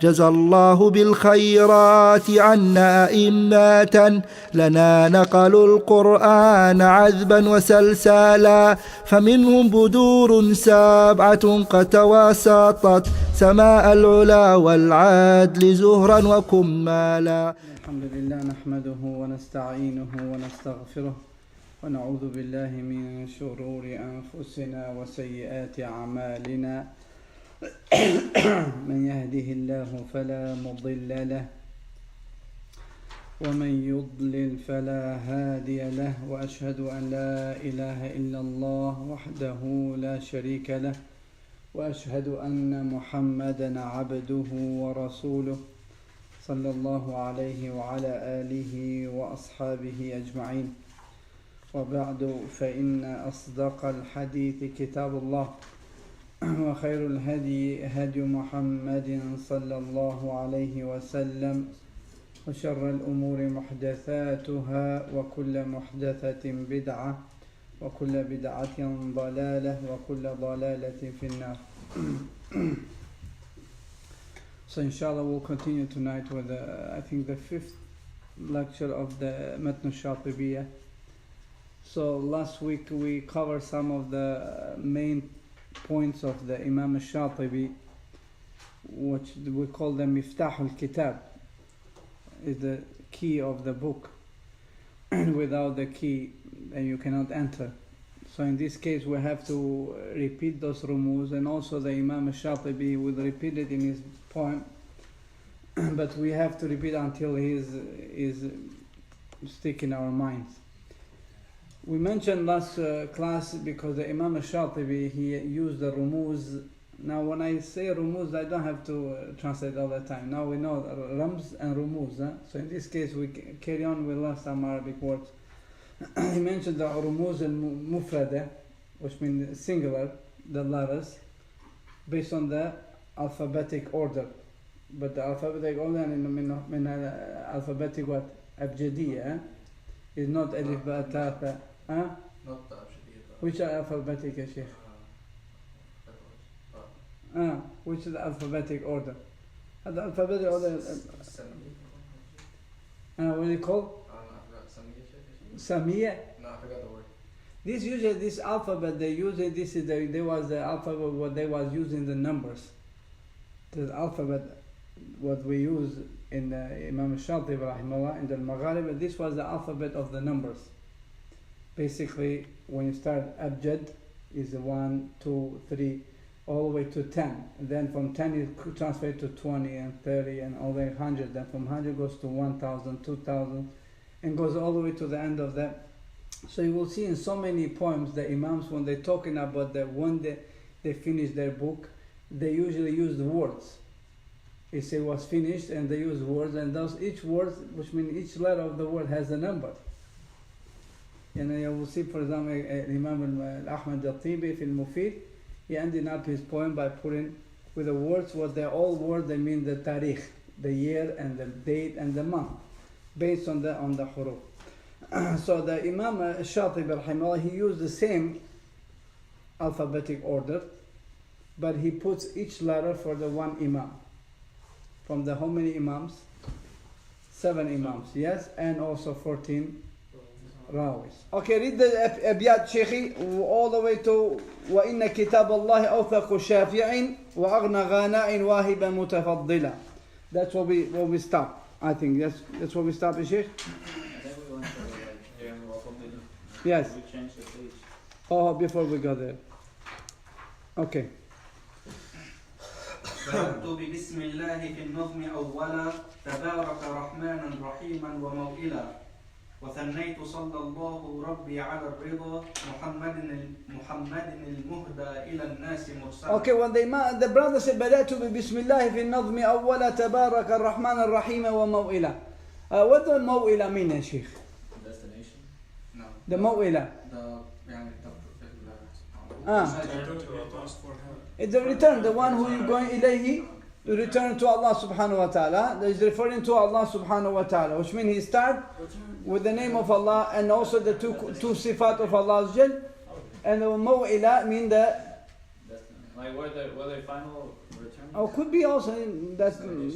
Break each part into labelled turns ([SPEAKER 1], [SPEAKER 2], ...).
[SPEAKER 1] جزى الله بالخيرات عنا أئمة لنا نقلوا القرآن عذبا وسلسالا فمنهم بدور سبعة قد تواسطت سماء العلا والعدل زهرا وكمالا.
[SPEAKER 2] الحمد لله نحمده ونستعينه ونستغفره ونعوذ بالله من شرور أنفسنا وسيئات أعمالنا. من يهده الله فلا مضل له ومن يضلل فلا هادي له وأشهد أن لا إله إلا الله وحده لا شريك له وأشهد أن محمدا عبده ورسوله صلى الله عليه وعلى آله وأصحابه أجمعين. وبعد فإن أصدق الحديث كتاب الله وخير الهدي هدي محمد صلى الله عليه وسلم وشر الأمور محدثاتها وكل محدثة بدعة وكل بدعة ضلالة وكل ضلالة في النار. So inshallah we'll continue tonight with I think the fifth lecture of the Matn Ash-Shatibiyyah. So last week we covered some of the main points of the Imam Ash-Shatibi, which we call them Miftah al-Kitab, is the key of the book. Without the key, then you cannot enter. So in this case, we have to repeat those rumuz, and also the Imam Ash-Shatibi will repeat it in his poem, but we have to repeat until he is stick in our minds. We mentioned last class because the Imam Ash-Shatibi, he used the rumuz. Now when I say rumuz, I don't have to translate all the time. Now we know rams and rumuz. So in this case we carry on, we learn some Arabic words. He mentioned the rumuz al-mufrada, which means singular, the letters, based on the alphabetic order. But the alphabetic order in alphabetic what? Abjadiyya is not alif ba ta tha. Not the Abjadiyya. Which are alphabetic, Sheikh? Which is the alphabetic order? The alphabetic order. What do you call? Samiyya. No, I forgot the word. This alphabet they use it. This is there was the alphabet what they was using the numbers. The alphabet what we use in the Imam Ash-Shatibi rahimahullah in the Maghrib. This was the alphabet of the numbers. Basically, when you start Abjad, is 1, 2, 3, all the way to 10. And then from 10 you transfer to 20 and 30 and all the way 100. Then from 100 goes to 1,000, 2,000, and goes all the way to the end of that. So you will see in so many poems the Imams, when they're talking about that when they finish their book, they usually use the words. They say was finished and they use words, and those each word, which means each letter of the word has a number. And you will see, for example, Imam Ahmad al-Tibi fil Mufid, he ended up his poem by putting with the words, what they're all words, they mean the tarikh, the year and the date and the month, based on the huruf. So the Imam Ash-Shatibi rahimahullah, he used the same alphabetic order, but he puts each letter for the one Imam. From the how many Imams? 7 Imams, yes, and also 14 Rawis. Okay, read the Abiyat Sheikhi all the way to وَإِنَّ كِتَابَ اللَّهِ أَوْثَقُ شَافِعٍ وَأَغْنَى غَانَاءٍ وَاهِبًا مُتَفَضِّلًا. That's where we stop. I think that's where we stop, Sheikh.
[SPEAKER 3] I think we went to
[SPEAKER 2] Yes.
[SPEAKER 3] We changed the page.
[SPEAKER 2] Oh, before we go there. Okay.
[SPEAKER 4] بدأت ببسم الله في النظم أولا تبارك رحمانا رحيما وموئلا وثنيت صلى الله ربي على الرضا محمد المهدى إلى الناس مرسلا. Okay, when the brother said بدأت ببسم الله في النظم أولا تبارك الرحمن الرحيم وموئلا. What does موئلا mean, ya Sheikh?
[SPEAKER 3] Destination? No.
[SPEAKER 4] The موئلا. It's the return, the one who you going ilayhi, you return to Allah subhanahu wa ta'ala. That is referring to Allah subhanahu wa ta'ala, which means he start with the name of Allah and also the two sifat of Allah and the mu'ila mean the
[SPEAKER 3] like where the final return
[SPEAKER 2] Or could be also in that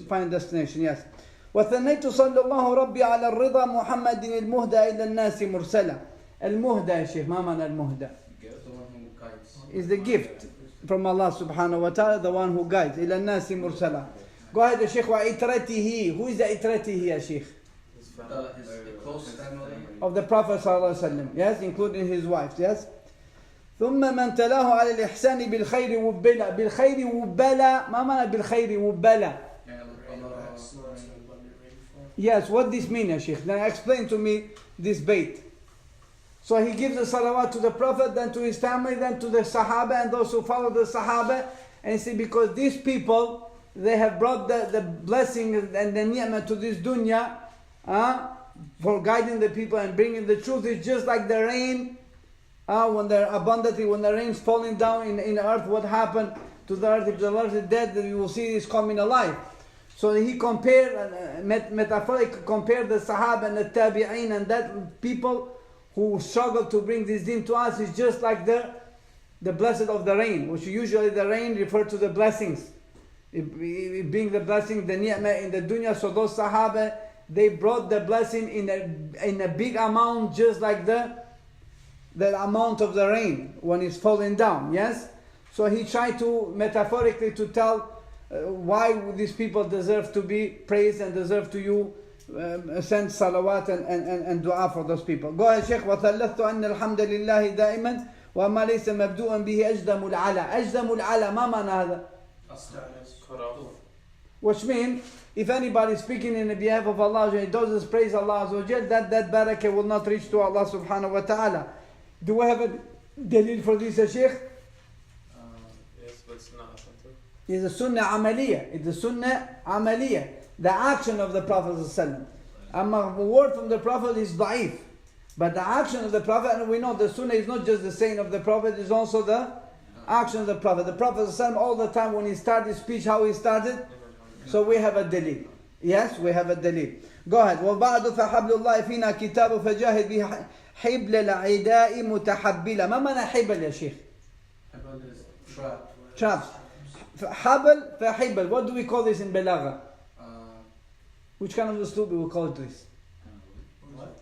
[SPEAKER 2] final destination, yes. وثنيت صلى الله ربي على الرضا محمد المهدى إلى الناس مرسلا. المهدى يا شيخ، ما معنى المهدى؟ Is the gift from Allah subhanahu wa ta'ala, the one who guides. إلى الناس مرسلا. Go ahead ya Sheikh. وعترته. Who is the عترته ya Sheikh?
[SPEAKER 3] His close family.
[SPEAKER 2] Of the Prophet sallallahu alaihi wasallam. Yes, including his wives. Yes. ثم من تلاه على الإحسان بالخير وبلا. بالخير وبلا. ما معنى بالخير وبلا? Yes, what this mean ya Sheikh? Now explain to me this bait. So he gives the salawat to the Prophet, then to his family, then to the Sahaba and those who follow the Sahaba. And see, because these people, they have brought the blessing and the ni'mah to this dunya for guiding the people and bringing the truth. It's just like the rain, when the rain's falling down in the earth, what happened to the earth? If the earth is dead, then you will see this coming alive. So he compared, metaphorically compared the Sahaba and the Tabi'een and that people who struggle to bring this deen to us is just like the blessed of the rain, which usually the rain refers to the blessings. It being the blessing, the ni'mah in the dunya. So those Sahaba, they brought the blessing in a big amount, just like the amount of the rain when it's falling down. Yes. So he tried to metaphorically to tell why these people deserve to be praised and deserve to you send salawat and dua for those people. Go ahead, Sheikh. وَثَلَّثْتُ أَنَّ الْحَمْدَ لِلَّهِ دَائِمًا وَمَا لَيْسَ مَبْدُوءًا بِهِ أَجْدَمُ الْعَلَى. أَجْدَمُ الْعَلَى ما معنى هذا؟ Which means, if anybody is speaking in the behalf of Allah, he doesn't praise Allah Azza wa Jal, that barakah will not reach to Allah subhanahu wa ta'ala. Do we have a dalil for this, Sheikh?
[SPEAKER 5] Yes, but it's not authentic.
[SPEAKER 2] It's a sunnah amaliyah. It's a sunnah amaliyah. The action of the Prophet ﷺ. A word from the Prophet is da'if. But the action of the Prophet, and we know the sunnah is not just the saying of the Prophet, it's also the action of the Prophet. The Prophet ﷺ, all the time when he started his speech, how he started? So we have a dalil. Yes, we have a dalil. Go ahead. وَبَعْدُ فَحَبْلُ اللَّهِ فِينَا كِتَابُ فَجَاهِدْ بِهِ حِبْلَ الْعِدَاءِ مُتَحَبِّلًا. ما معنى حبل يا شيخ؟ Traps. حبل فحبل. What do we call this in Balagha? Which kind of uslub we will call it this?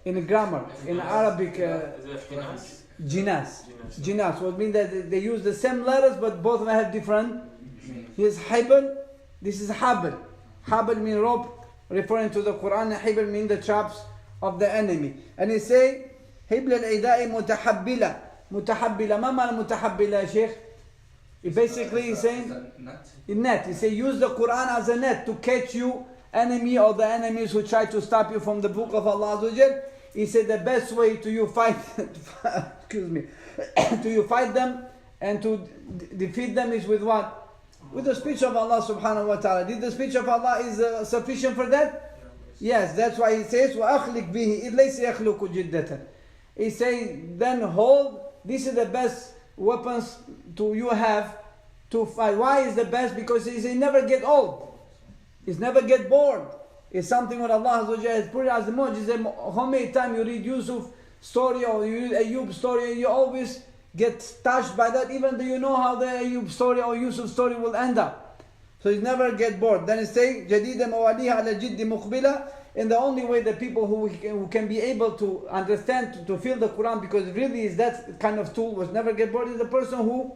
[SPEAKER 2] In the grammar, in Arabic, jinas. Jinas. What means that they use the same letters, but both of them have different. Here's hibal. This is habal. Habal means rope, referring to the Qur'an. Hibal means the traps of the enemy. And he say, hibl al-idai mutahabbila. Mutahabbila. Ma ma'na mutahabbila, Sheikh? He basically is saying, net. He say, use the Qur'an as a net to catch you enemy or the enemies who try to stop you from the book of Allah Azza wa Jal. He said the best way to you fight excuse me to you fight them and to defeat them is with what? With the speech of Allah subhanahu wa ta'ala. Did the speech of Allah is sufficient for that? Yes, that's why he says وَأَخْلِقْ بِهِ إِذْ لَيْسَ يَخْلُقُ جِدَّةً. He says then hold, this is the best weapons to you have to fight. Why is the best? Because he says never get old. It's never get bored. It's something what Allah has put it as the mu'jiza. How many times you read Yusuf story or you read Ayub story, you always get touched by that, even though you know how the Ayub story or Yusuf story will end up. So you never get bored. Then it says, جَدِيدًا مَوَالِيهَا عَلَى الْجِدِّ مُقْبِلًا. And the only way the people who can be able to understand, to feel the Quran, because it really is that kind of tool, was never get bored, is the person who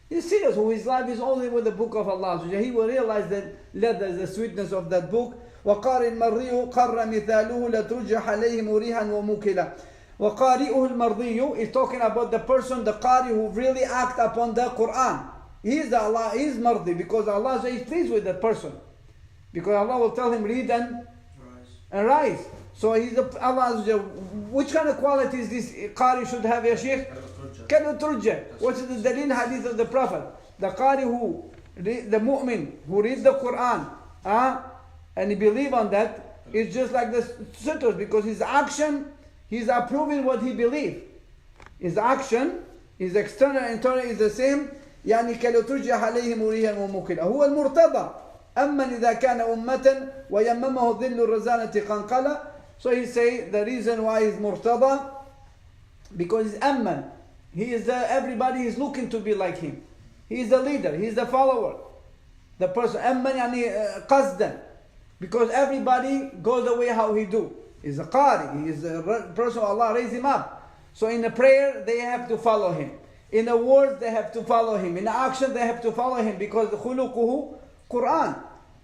[SPEAKER 2] is serious, who his life is only with the book of Allah. So he will realize that the sweetness of that book. وَقَارِ الْمَرِّيُّ قَرَّ مِثَالُهُ لَتُرْجَحَ عَلَيْهِ مُرِيحًا وَمُكِلًا. وَقَارِئُهُ الْمَرْضِيُّ is talking about the person, the Qari, who really act upon the Quran. He is mardi, because Allah is pleased with that person. Because Allah will tell him, read and rise. So he's Allah. Which kind of qualities this Qari should have, ya Sheikh? Kanu turja. What is the dalil hadith of the Prophet? The Qari the mu'min who reads the Quran, and he believe on that, is just like the sitters, because his action, he's approving what he believes. His action, his external and internal is the same. يعني كَلَّ تُرْجَحَ عَلَيْهِ مُرِيحًا وَمُكِلًا. هو المرتضى. أما إذا كان أمة ويممه ظل الرزانة قنقلة. So he say the reason why he's murtada, because he's amman. He is everybody is looking to be like him. He is the leader. He is the follower. The person, أما يعني قصدا, because everybody goes the way how he do. He's a qari, he is a person Allah raise him up. So in the prayer they have to follow him. In the words they have to follow him. In the action they have to follow him because خلقه Qur'an.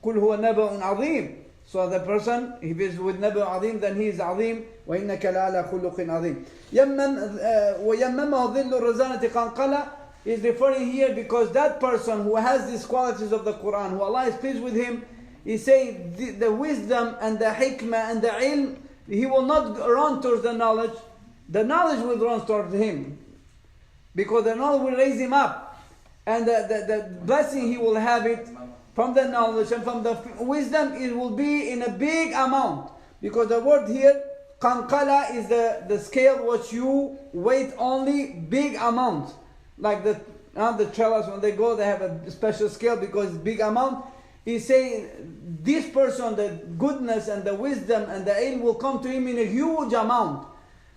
[SPEAKER 2] قل هو نبأ عظيم. So the person, if he is with نبأ عظيم, then he is عظيم. وإنك لعلى خلق عظيم. ويممه ظل الرزانة قنقلة is referring here because that person who has these qualities of the Qur'an, who Allah is pleased with him, he saying the wisdom and the hikmah and the ilm, he will not run towards the knowledge will run towards him. Because the knowledge will raise him up. And the blessing he will have it from the knowledge and from the wisdom, it will be in a big amount. Because the word here, qankala, is the scale which you weight only big amounts. Like the trellers, when they go, they have a special scale because it's big amount. He's saying this person, the goodness and the wisdom and the ilm will come to him in a huge amount.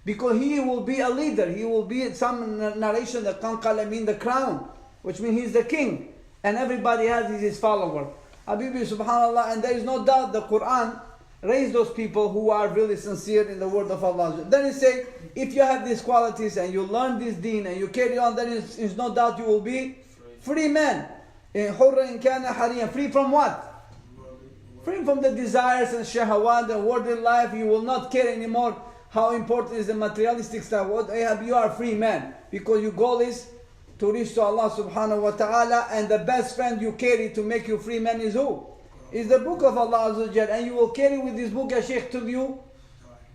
[SPEAKER 2] Because he will be a leader. He will be, some narration, the qankala mean the crown, which means he's the king. And everybody has his follower. Habibi, subhanAllah, and there is no doubt the Qur'an raised those people who are really sincere in the word of Allah. Then he say, if you have these qualities and you learn this deen and you carry on, then it's no doubt you will be free men. Free from what? Free from the desires and shahawat and worldly life. You will not care anymore how important is the materialistic stuff. You are a free man because your goal is to reach to Allah subhanahu wa ta'ala, and the best friend you carry to make you free man is who? Is the book of Allah Azza wa Jal, and you will carry with this book, ya Sheikh, till you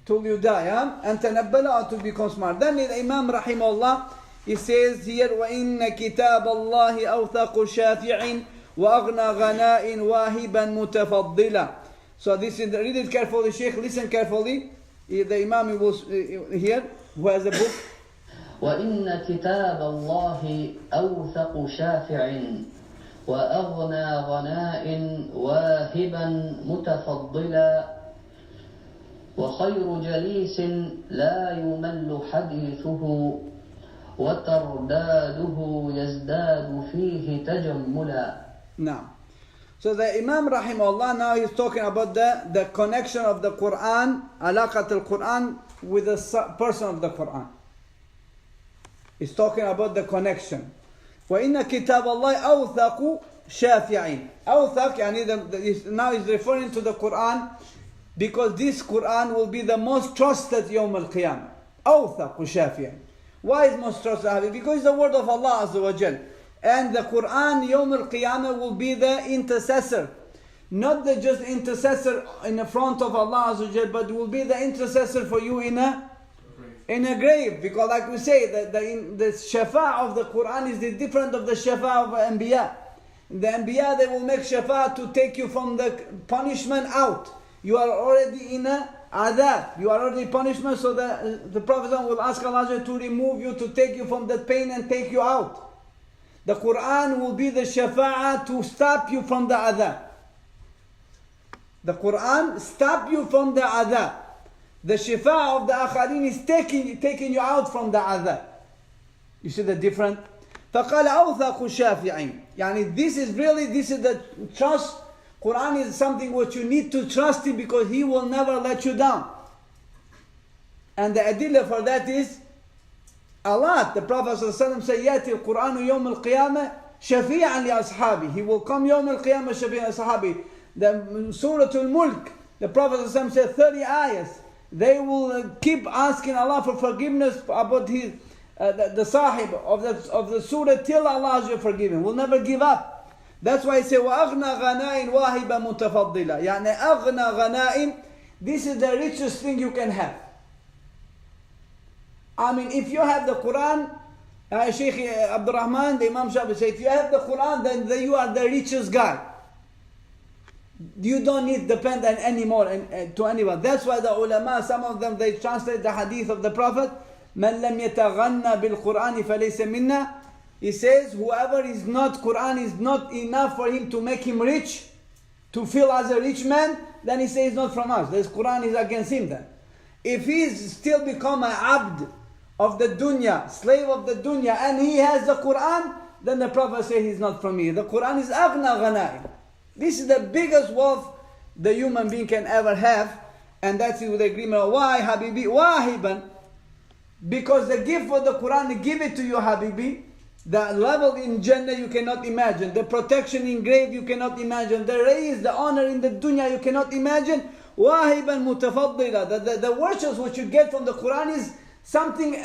[SPEAKER 2] die, and tanabbala, or to become smart. Then the Imam rahimahullah, he says here, وَإِنَّ كِتَابَ اللَّهِ أَوْثَقُ شَافِعٍ وَأَغْنَى غَنَاءٍ وَاهِبًا مُتَفَضِّلًا. So this is, read it carefully, Sheikh, listen carefully. The Imam was here, who has a book.
[SPEAKER 6] وإن كتاب الله أوثق شافع وأغنى غناء واهبا متفضلا وخير جليس لا يمل حديثه وترداده يزداد فيه تجملا.
[SPEAKER 2] Now, so the Imam rahimahullah, now he's talking about the connection of the Qur'an, alaqat al-Qur'an with the person of the Qur'an. He's talking about the connection. وَإِنَّ كِتَابَ اللَّهِ أَوْثَقُ شَافِعٍ. أوثق, يعني now he's referring to the Qur'an because this Qur'an will be the most trusted يوم القيامة. أوثق شافِعٍ. Why is most trusted? Because it's the word of Allah Azza wa Jal. And the Qur'an يوم القيامة will be the intercessor. Not the just intercessor in the front of Allah Azza wa Jal, but will be the intercessor for you in a grave. Because like we say, the shafa of the Qur'an is different of the shafa of Anbiya. The Anbiya, they will make shafa to take you from the punishment out. You are already in a adab. You are already punishment, so the Prophet will ask Allah to remove you, to take you from that pain and take you out. The Qur'an will be the shafa'a to stop you from the adab. The Qur'an stop you from the adab. The shifa of the akharin is taking you out from the adab. You see the difference? فَقَالَ أَوْثَقُ شَافِعٍ. Yani this is the trust. Qur'an is something which you need to trust him because he will never let you down. And the adillah for that is a lot. The Prophet ﷺ said, يَأْتِي الْقُرْآنُ يَوْمَ الْقِيَامَةِ شَفِيعًا لِأَصْحَابِهِ. He will come يوم القيامة شَفِيعًا لِأَصْحَابِهِ. The Surah Al-Mulk, the Prophet ﷺ said 30 ayahs. They will keep asking Allah for forgiveness about his the sahib of the surah till Allah has forgiven. Will never give up. That's why he said وَأَغْنَى غَنَاءٍ وَاهِبًا مُتَفَضِّلًا. يعني أغنى غناء, this is the richest thing you can have. I mean, if you have the Quran, Sheikh Abdul Rahman, the Imam Shafi said, if you have the Quran, then you are the richest guy. You don't need to depend on anymore to anyone. That's why the ulama, some of them, they translate the hadith of the Prophet, مَنْ لَمْ يَتَغَنَّ بِالْقُرْآنِ فَلَيْسَ مِنَّا. He says, whoever is not, Quran is not enough for him to make him rich, to feel as a rich man, then he says not from us. This Quran is against him then. If he is still become an abd of the dunya, slave of the dunya, and he has the Quran, then the Prophet said he's not from me. The Qur'an is aghna ghanaim. This is the biggest wealth the human being can ever have, and that's with the agreement. Why, Habibi? Wahiban. Because the gift for the Qur'an, they give it to you, Habibi. The level in Jannah you cannot imagine. The protection in grave you cannot imagine. The raise, the honor in the dunya you cannot imagine. Wahiban mutafaddila. The virtues which you get from the Qur'an is something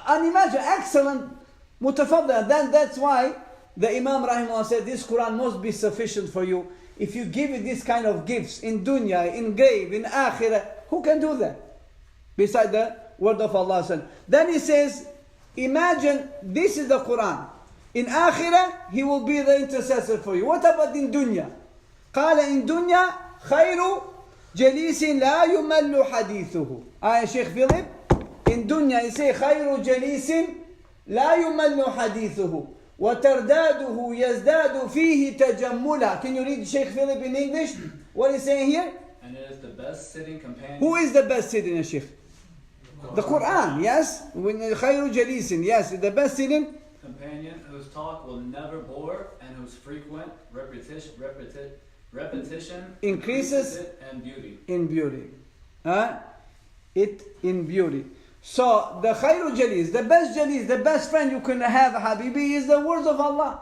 [SPEAKER 2] unimaginable, excellent, mutafaddila. Then that's why the Imam Rahimahullah said this Qur'an must be sufficient for you. If you give it this kind of gifts in dunya, in grave, in akhirah, who can do that? Beside the word of Allah. Then he says, imagine this is the Qur'an. In akhirah, he will be the intercessor for you. What about in dunya? قال in dunya خير جليس لا يمل حديثه. Sheikh Philip, in dunya he say خير جليس لا يمل حديثه وترداده يزداد فيه تجملا. Can you read Sheikh Philip in English? What is saying here?
[SPEAKER 3] And it is the best sitting companion.
[SPEAKER 2] Who is the best sitting, Sheikh? The Qur'an, yes. When خير جليس, yes, the best sitting
[SPEAKER 3] companion whose talk will never bore and whose frequent repetition
[SPEAKER 2] increases
[SPEAKER 3] it and beauty.
[SPEAKER 2] in beauty. It in beauty. So the khayru jalis, the best friend you can have, Habibi, is the words of Allah.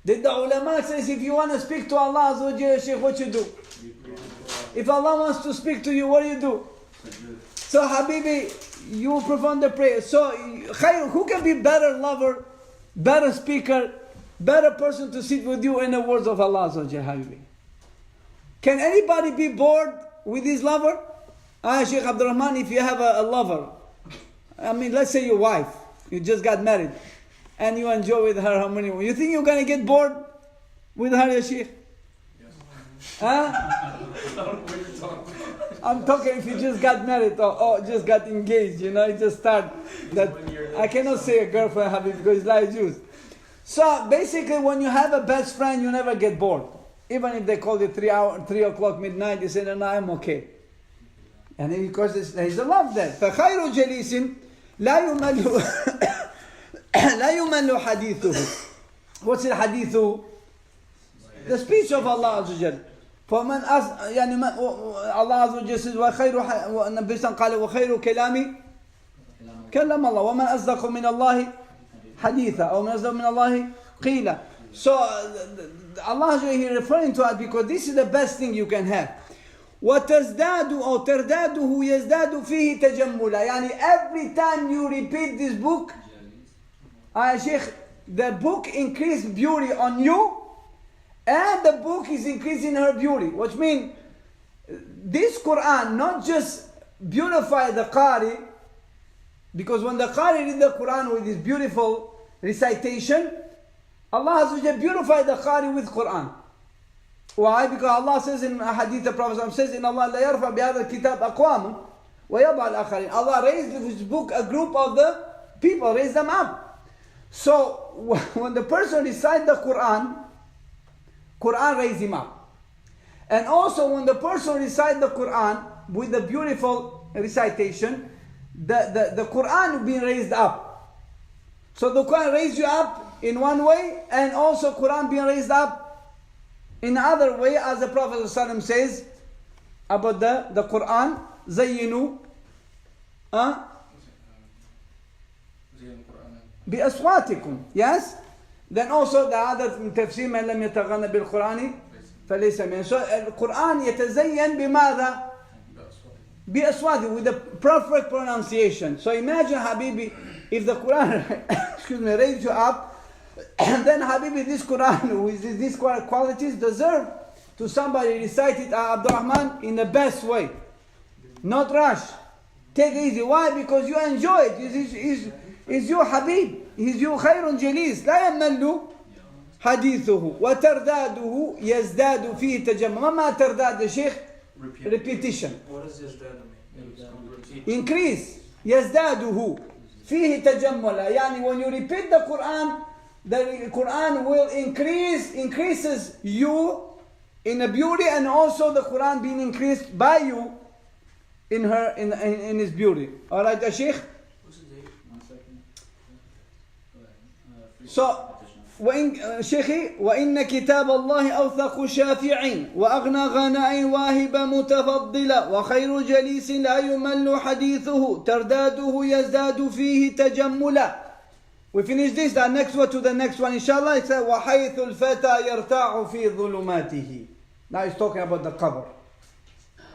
[SPEAKER 2] The ulama says if you want to speak to Allah Azza wa Jalla, Shaykh, what you do? If Allah wants to speak to you, what do you do? So Habibi, you perform the prayer. So khayr, who can be better lover, better speaker, better person to sit with you in the words of Allah Azza wa Jalla, Habibi? Can anybody be bored with his lover? Sheikh Abdul Rahman, if you have a lover, I mean, let's say your wife, you just got married, and you enjoy with her harmony, you think you're going to get bored with her, ya Sheikh? I'm talking if you just got married or just got engaged, you just start that. I cannot say a girlfriend, Habib, because it's like Jews. So basically, when you have a best friend, you never get bored. Even if they call you 3 o'clock midnight, you say, no, I'm okay. And then because there's a love there. فَخَيْرُ جَلِيسٍ لَا يُمَلُّ حَدِيثُهُ. What's it, hadithu? The speech of Allah Azza wa Jal. فمن يعني Allah Azza wa Jal says النبي صلى الله عليه وسلم قال وخير كلامي كلام الله ومن أصدق من الله حديثا أو من أصدق من الله قيلا. So Allah Azza wa Jal, He referring to it because this is the best thing you can have. وتزداد أو ترداده يزداد فيه تجملا. يعني every time you repeat this book, Sheikh, the book increases beauty on you, and the book is increasing her beauty. Which means this Quran not just beautify the Qari, because when the Qari read the Quran with this beautiful recitation, Allah Azza wa Jalla beautify the Qari with Quran. Why? Because Allah says in a hadith, the Prophet says, in Allah la yarfa bihadha kitab aqwamun wa yaba al-akharin. Allah raised with His book a group of the people, raised them up. So when the person recites the Quran raised him up. And also when the person recites the Quran with the beautiful recitation, the Quran will be raised up. So the Quran raised you up in one way, and also Quran being raised up in other way, as the Prophet ﷺ says about the Quran, زينوا بأصواتكم. Yes. Then also the other تفسير من لم يتغنى بالقرآن فليس منه. So القرآن يتزين بماذا؟ بأصوات, with the perfect pronunciation. So imagine, Habibi, if the Quran raised you up, and then Habibi, this Quran with these qualities deserve to somebody recite it, Abdul Rahman, in the best way. Not rush. Take it easy. Why? Because you enjoy it. Is your Habib. He's your khayrun jalis. لا يمل حديثه وترداده يزداد فيه تجمل. ما ترداد يا شيخ? Repetition.
[SPEAKER 5] What does يزداد mean?
[SPEAKER 2] Increase. يزداده فيه تجمل. يعني when you repeat the Quran will increases you in a beauty, and also the Quran being increased by you in his beauty. Alright, Sheikh?
[SPEAKER 3] What's the date? 1 second.
[SPEAKER 2] So شيخي وإن كتاب الله أوثق شافع وأغنى غناء واهب متفضلا وخير جليس لا يمل حديثه ترداده يزداد فيه تجملا. We finish this, the next one to the next one inshallah. It says وحيث الفتى يرتاع في ظلماته. Now he's talking about the qabr.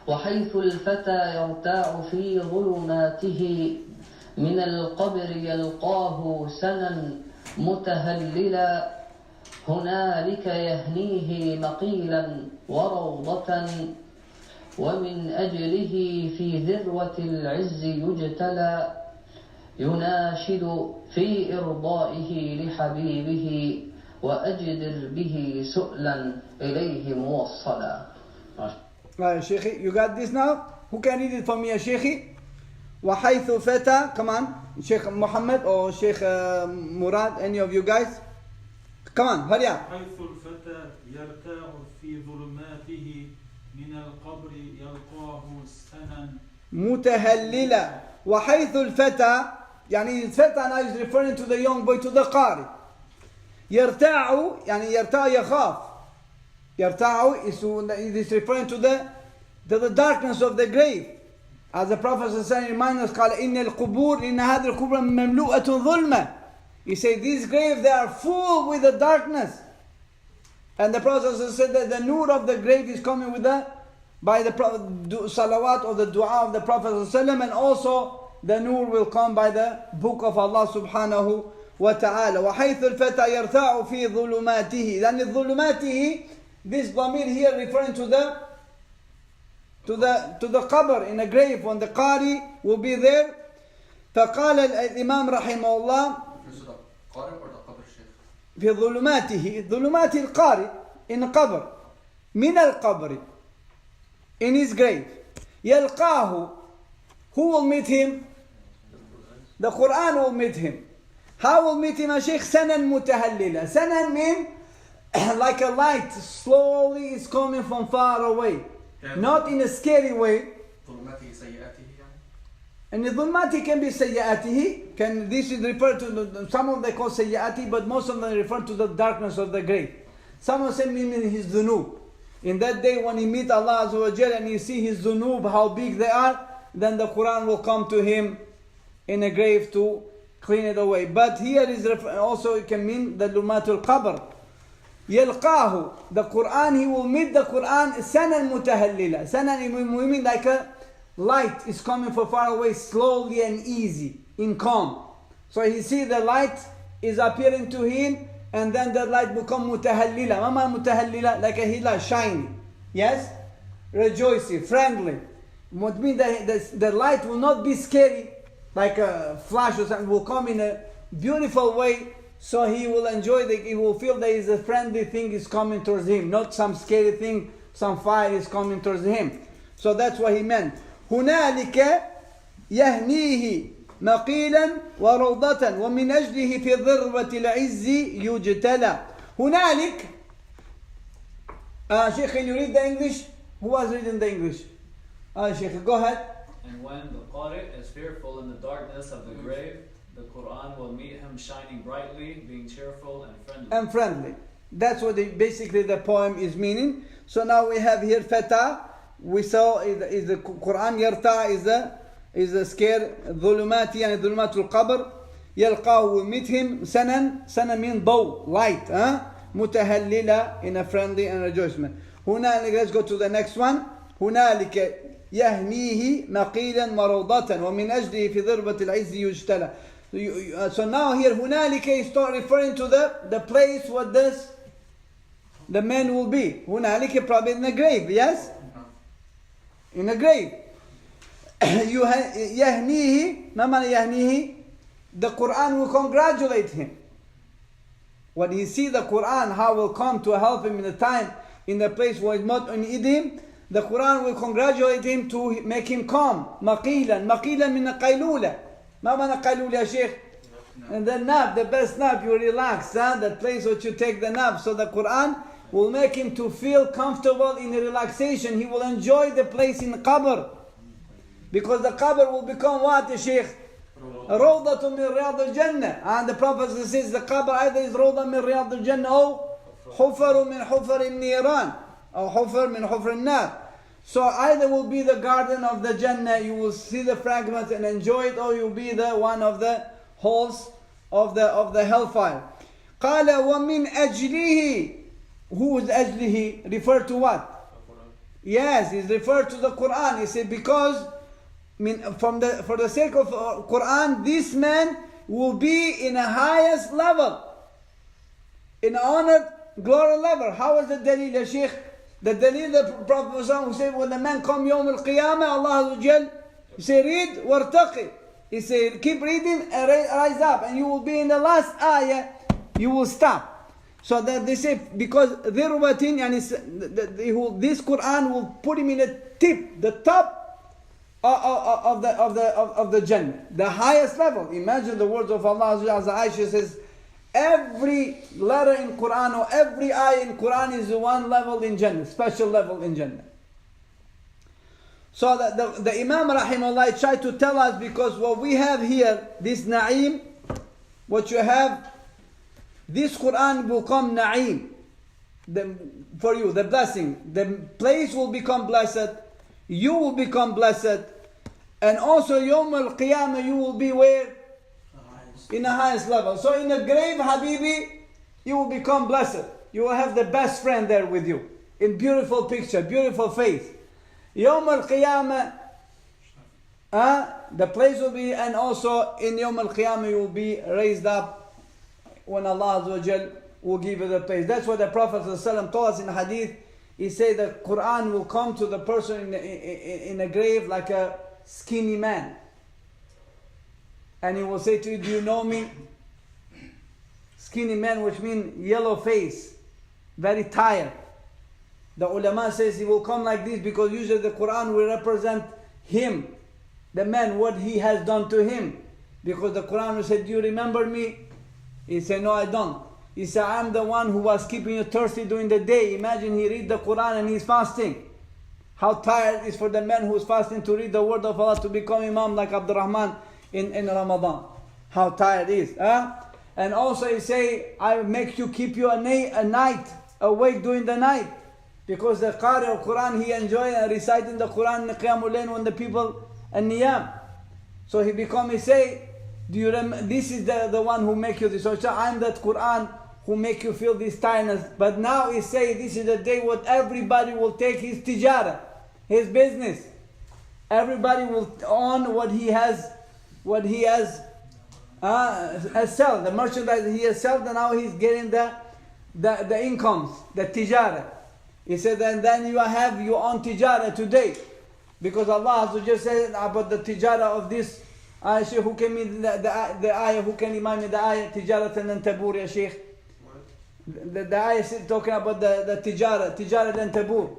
[SPEAKER 6] وحيث الفتى يرتاع في ظلماته من القبر يلقاه سنا متهللا هنالك يهنيه مقيلا وروضة ومن أجله في ذروة العز يجتلى يناشد في إرضائه لحبيبه وأجدر به سؤلا إليه موصلا.
[SPEAKER 2] Sheikhi, you got this now? Who can read it for me, Sheikhi? وحيث فتى, come on, Sheikh Muhammad or Sheikh Murad, any of you guys? Come on, hurry up.
[SPEAKER 7] حيث الفتى يرتاع في ظلماته من القبر يلقاه سنا
[SPEAKER 2] متهللا. وحيث الفتى, يعني الفتى now is referring to the young boy, to the qari. يرتاع, يعني يرتاع يخاف. يرتاع is referring to the darkness of the grave. As the Prophet reminds us, قال إن القبور إن هذه القبور مملوءة ظلمة. He said these graves, they are full with the darkness. And the Prophet said that the nur of the grave is coming with by the salawat or the dua of the Prophet and also the nur will come by the book of Allah subhanahu wa ta'ala. وحيث الفتى يرتاع في ظلماته. لأن ظلماته, this dhamir here referring to the qabr, in a grave, when the qari will be there. فقال الإمام رحمه الله في ظلماته, ظلمات القارئ, in qabr, من القبر, in his grave. يلقاه, who will meet him? The Qur'an will meet him. How will meet him, Sheikh? Sanan mutahallila. Sanan means like a light slowly is coming from far away. Not in a scary way. And the dhulmati can be sayyatihi. This is referred to, some of them call sayyati, but most of them refer to the darkness of the grave. Some of them mean his dhunub. In that day when he meet Allah Azza wa Jal and he see his dhunub, how big they are, then the Quran will come to him in a grave to clean it away. But here is also it can mean the lumatul qabr. Yalqahu, the Quran, he will meet the Quran sanan mutahallila. Sanan means like a light is coming from far away, slowly and easy, in calm. So he see the light is appearing to him, and then the light become mutahallila. Mama mutahallila, like a hilal, shiny. Yes? Rejoicing, friendly. What means the light will not be scary, like a flash or something, will come in a beautiful way. So he will enjoy he will feel there is a friendly thing is coming towards him, not some scary thing, some fire is coming towards him. So that's what he meant. هنالك يهنيه مقيلا وروضة ومن أجله في ذروة العز يجتلى. هنالك. Sheikh, can you read the English? Who was reading the English? Sheikh, go ahead.
[SPEAKER 3] And when the qari is fearful in the darkness of the grave, the Qur'an will meet him shining brightly, being cheerful and friendly.
[SPEAKER 2] That's what basically the poem is meaning. So now we have here fata. We saw is the Quran. Yarta is a scare. Dhulumati and dhulumatul qabr. Yalqahu will meet him. Sanan means bow, light. Mutahallila, in a friendly and rejoicement. Hunalika, let's go to the next one. Hunalika يهنيه مقيلا وروضة ومن أجله في ذروة العز يجتلى. So now here هنالك is referring to the place where the man will be. هنالك probably in a grave, yes? In a grave. يهنيه, ما معنى يهنيه? The Quran will congratulate him. When he see the Quran, how will come to help him in the time, in the place where it's not on him, the Quran will congratulate him to make him calm. مقيلا من قيلولة. ما معنى قيلولة يا شيخ? And the nap, the best nap, you relax. That place where you take the nap. So the Quran will make him to feel comfortable in the relaxation. He will enjoy the place in the qabr. Because the qabr will become what, ya Sheikh? Rawdatun min Riyad al-Jannah. And the Prophet says the qabr either is Rawda min Riyad al-Jannah or Hufar min Hufar al-Niran, or Hufar min Hufar al-Nar. So either will be the garden of the Jannah, you will see the fragments and enjoy it, or you'll be the one of the holes of the hellfire. قال ومن أجله. Who is أجله? Referred to what? Yes, he's referred to the Qur'an. He said because for the sake of Qur'an, this man will be in a highest level, in honored, glory level. How is the dalil, ya Sheikh? The dalil, the Prophet who said, when the man come Yawm al-Qiyamah, Allah Azza wa Jal, he say, read, wartaqi. He said, keep reading and rise up, and you will be in the last ayah, you will stop. So that they say, because dhirwatin, yani this Quran will put him in the top of the Jannah, the highest level. Imagine the words of Allah Azza wa Jal. Aisha says, every letter in Quran or every ayah in Quran is one level in Jannah, special level in Jannah. So the Imam Rahimahullah tried to tell us, because what we have here, this Na'im, what you have, this Quran will come Na'im for you, the blessing. The place will become blessed, you will become blessed, and also Yawm al-Qiyamah you will be where? In the highest level. So in the grave, Habibi, you will become blessed. You will have the best friend there with you. In beautiful picture, beautiful face. Yawm al-Qiyamah, the place will be, and also in Yawm al-Qiyamah you will be raised up when Allah Azza wa Jal will give you the place. That's what the Prophet ﷺ told us in the hadith. He said the Quran will come to the person in a grave like a skinny man. And he will say to you, do you know me? Skinny man, which means yellow face, very tired. The ulama says he will come like this because usually the Quran will represent him, the man, what he has done to him. Because the Quran will say, do you remember me? He said, no, I don't. He said, I'm the one who was keeping you thirsty during the day. Imagine he read the Quran and he's fasting. How tired it is for the man who is fasting to read the word of Allah, to become Imam like Abdurrahman in Ramadan. How tired it is. And also he say, I make you keep you a night awake during the night. Because the Qari of Quran, he enjoy reciting the Quran in the Qiyamul Layl when the people and Niyam. So he say, do you this is the one who make you this. So I'm that Quran who make you feel this tiredness. But now he say, this is the day what everybody will take his tijara, his business. Everybody will own what he has sell, the merchandise he has sold, and now he's getting the incomes, the tijara. He said, and then you own tijara today. Because Allah has just said about the tijara of this. Sheikh, who can mean the ayah, who can remind me the ayah, tijaratan lan tabur, ya Sheikh? The ayah is talking about the tijara lan tabur.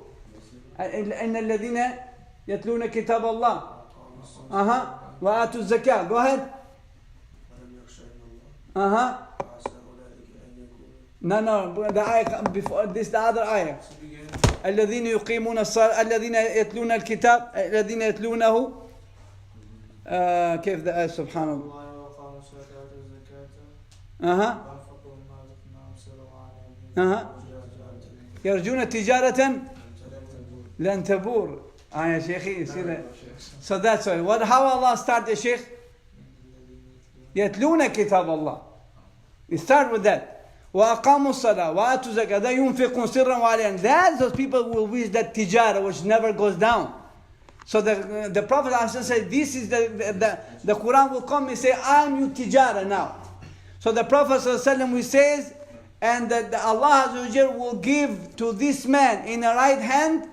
[SPEAKER 2] إن الذين يتلون كتاب الله وآتوا الزكاة. Go ahead. No, the ayah before this, the other ayah. الذين يقيمون الصلاة الذين يتلون الكتاب الذين يتلونه كيف ده سبحان الله. يرجون تجارة لن تبور. يا شيخي يصير. So that's why. How Allah start the Sheikh? يتلون كتاب الله. We start with that. وأقاموا الصلاة وآتوا الزكاة. They ينفقون سرا وعليا. That's those people will wish that tijara which never goes down. So the Prophet said, this is the Quran will come and say, I'm you tijara now. So the Prophet says, and that Allah will give to this man in the right hand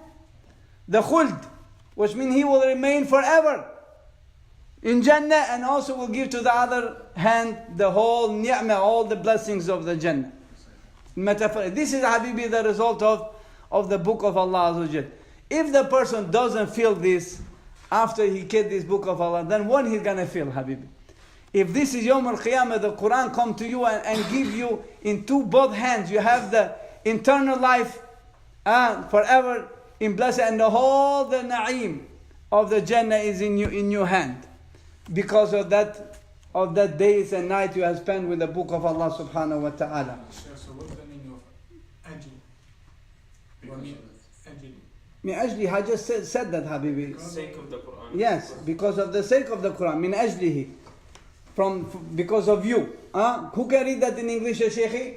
[SPEAKER 2] the khuld, which means he will remain forever in Jannah, and also will give to the other hand the whole ni'mah, all the blessings of the Jannah. Metaphor. This is, Habibi, the result of the book of Allah. If the person doesn't feel this after he get this book of Allah, then what he's going to feel, Habibi? If this is Yawm al-Qiyamah, the Quran come to you and give you in both hands, you have the eternal life forever in blessing, and the whole the na'im of the Jannah is in your hand. Because of that of that days and night you have spent with the book of Allah subhanahu wa ta'ala.
[SPEAKER 5] So what's the meaning of ajli? What mean ajli?
[SPEAKER 2] Min ajli, I just said that, Habibi.
[SPEAKER 5] For the sake of the Qur'an.
[SPEAKER 2] Yes, because of the sake of the Quran. Min ajlihi. Because of you. Who can read that in English, ya Shaykhi?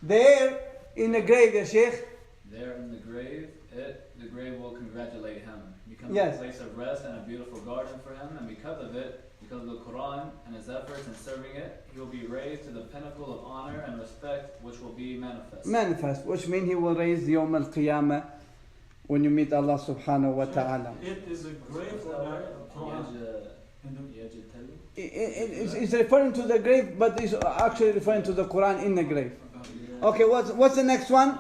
[SPEAKER 2] There in the grave, ya Shaykh.
[SPEAKER 3] There in the grave, the grave will congratulate him. Becomes
[SPEAKER 2] Yes.
[SPEAKER 3] a place of rest and a beautiful garden for him, and because of it, because of the Quran and his efforts in serving it, he will be raised to the pinnacle of honor and respect, which will be manifest.
[SPEAKER 2] Manifest, which means he will raise the Yawm al-Qiyamah when you meet Allah subhanahu wa ta'ala.
[SPEAKER 7] It is a grave for the Quran.
[SPEAKER 2] It's referring to the grave, but it's actually referring to the Quran in the grave. Okay, what's the next one?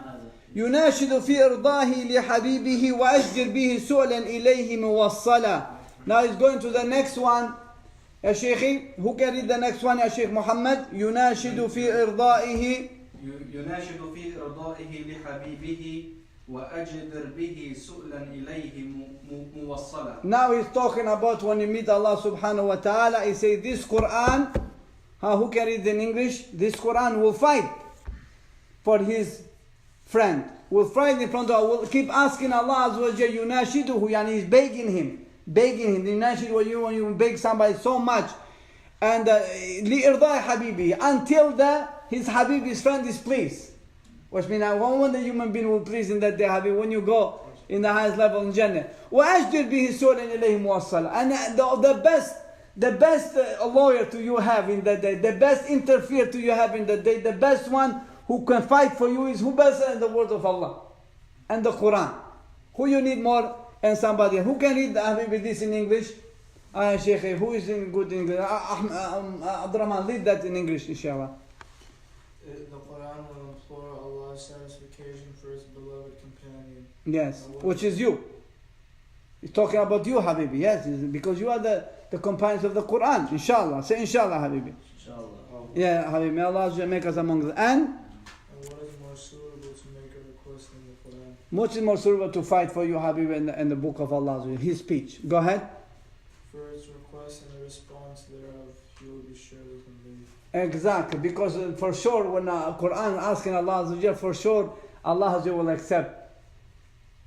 [SPEAKER 2] يناشد في إرضاه لحبيبه وأجدر به سؤلا إليه موصلا. Now he's going to the next one. يا شيخي, who can read the next one? يا شيخ محمد. يناشد في إرضائه
[SPEAKER 4] يناشد في إرضائه لحبيبه وأجدر به سؤلا إليه موصلا.
[SPEAKER 2] Now he's talking about when you meet Allah subhanahu wa ta'ala. He says this Quran, who can read in English? This Quran will fight for his friend. Will fight in front of Allah. Will keep asking Allah Azza wa Jalla. Yunashiduhu, yani he's begging him. Yunashid when you beg somebody so much. And لِإِرْضَاءِ حَبِيبِهِ until his Habib, his friend is pleased. Which means I wonder human being will please in that day, Habib, when you go in the highest level in Jannah. وَأَجْدِرْ بِهِ سُولًا إِلَيْهِ مُوَصَّلًا. And the best lawyer to you have in that day, the best interfere to you have in that day, the best one who can fight for you is who better than the word of Allah and the Quran. Who you need more and somebody. Who can read Habib this in English? Sheikh, who is in good English? Abdurrahman, read that in English, inshallah.
[SPEAKER 5] The Quran will implore Allah's satisfaction for his beloved companion.
[SPEAKER 2] Yes, which is you. He's talking about you, Habibi. Yes, because you are the companions of the Quran. Inshallah. Say inshallah, Habibi.
[SPEAKER 3] Inshallah.
[SPEAKER 2] Yeah, Habibi. May Allah make us among them. And
[SPEAKER 5] what is more suitable to make a request in the Quran?
[SPEAKER 2] much more suitable to fight for you, Habibi, in the book of Allah. His speech. Go ahead.
[SPEAKER 5] For its request and the response thereof, you will be surely convinced.
[SPEAKER 2] Exactly, because for sure when Quran asking Allah Azza wa Jalla, for sure Allah Azza wa Jalla will accept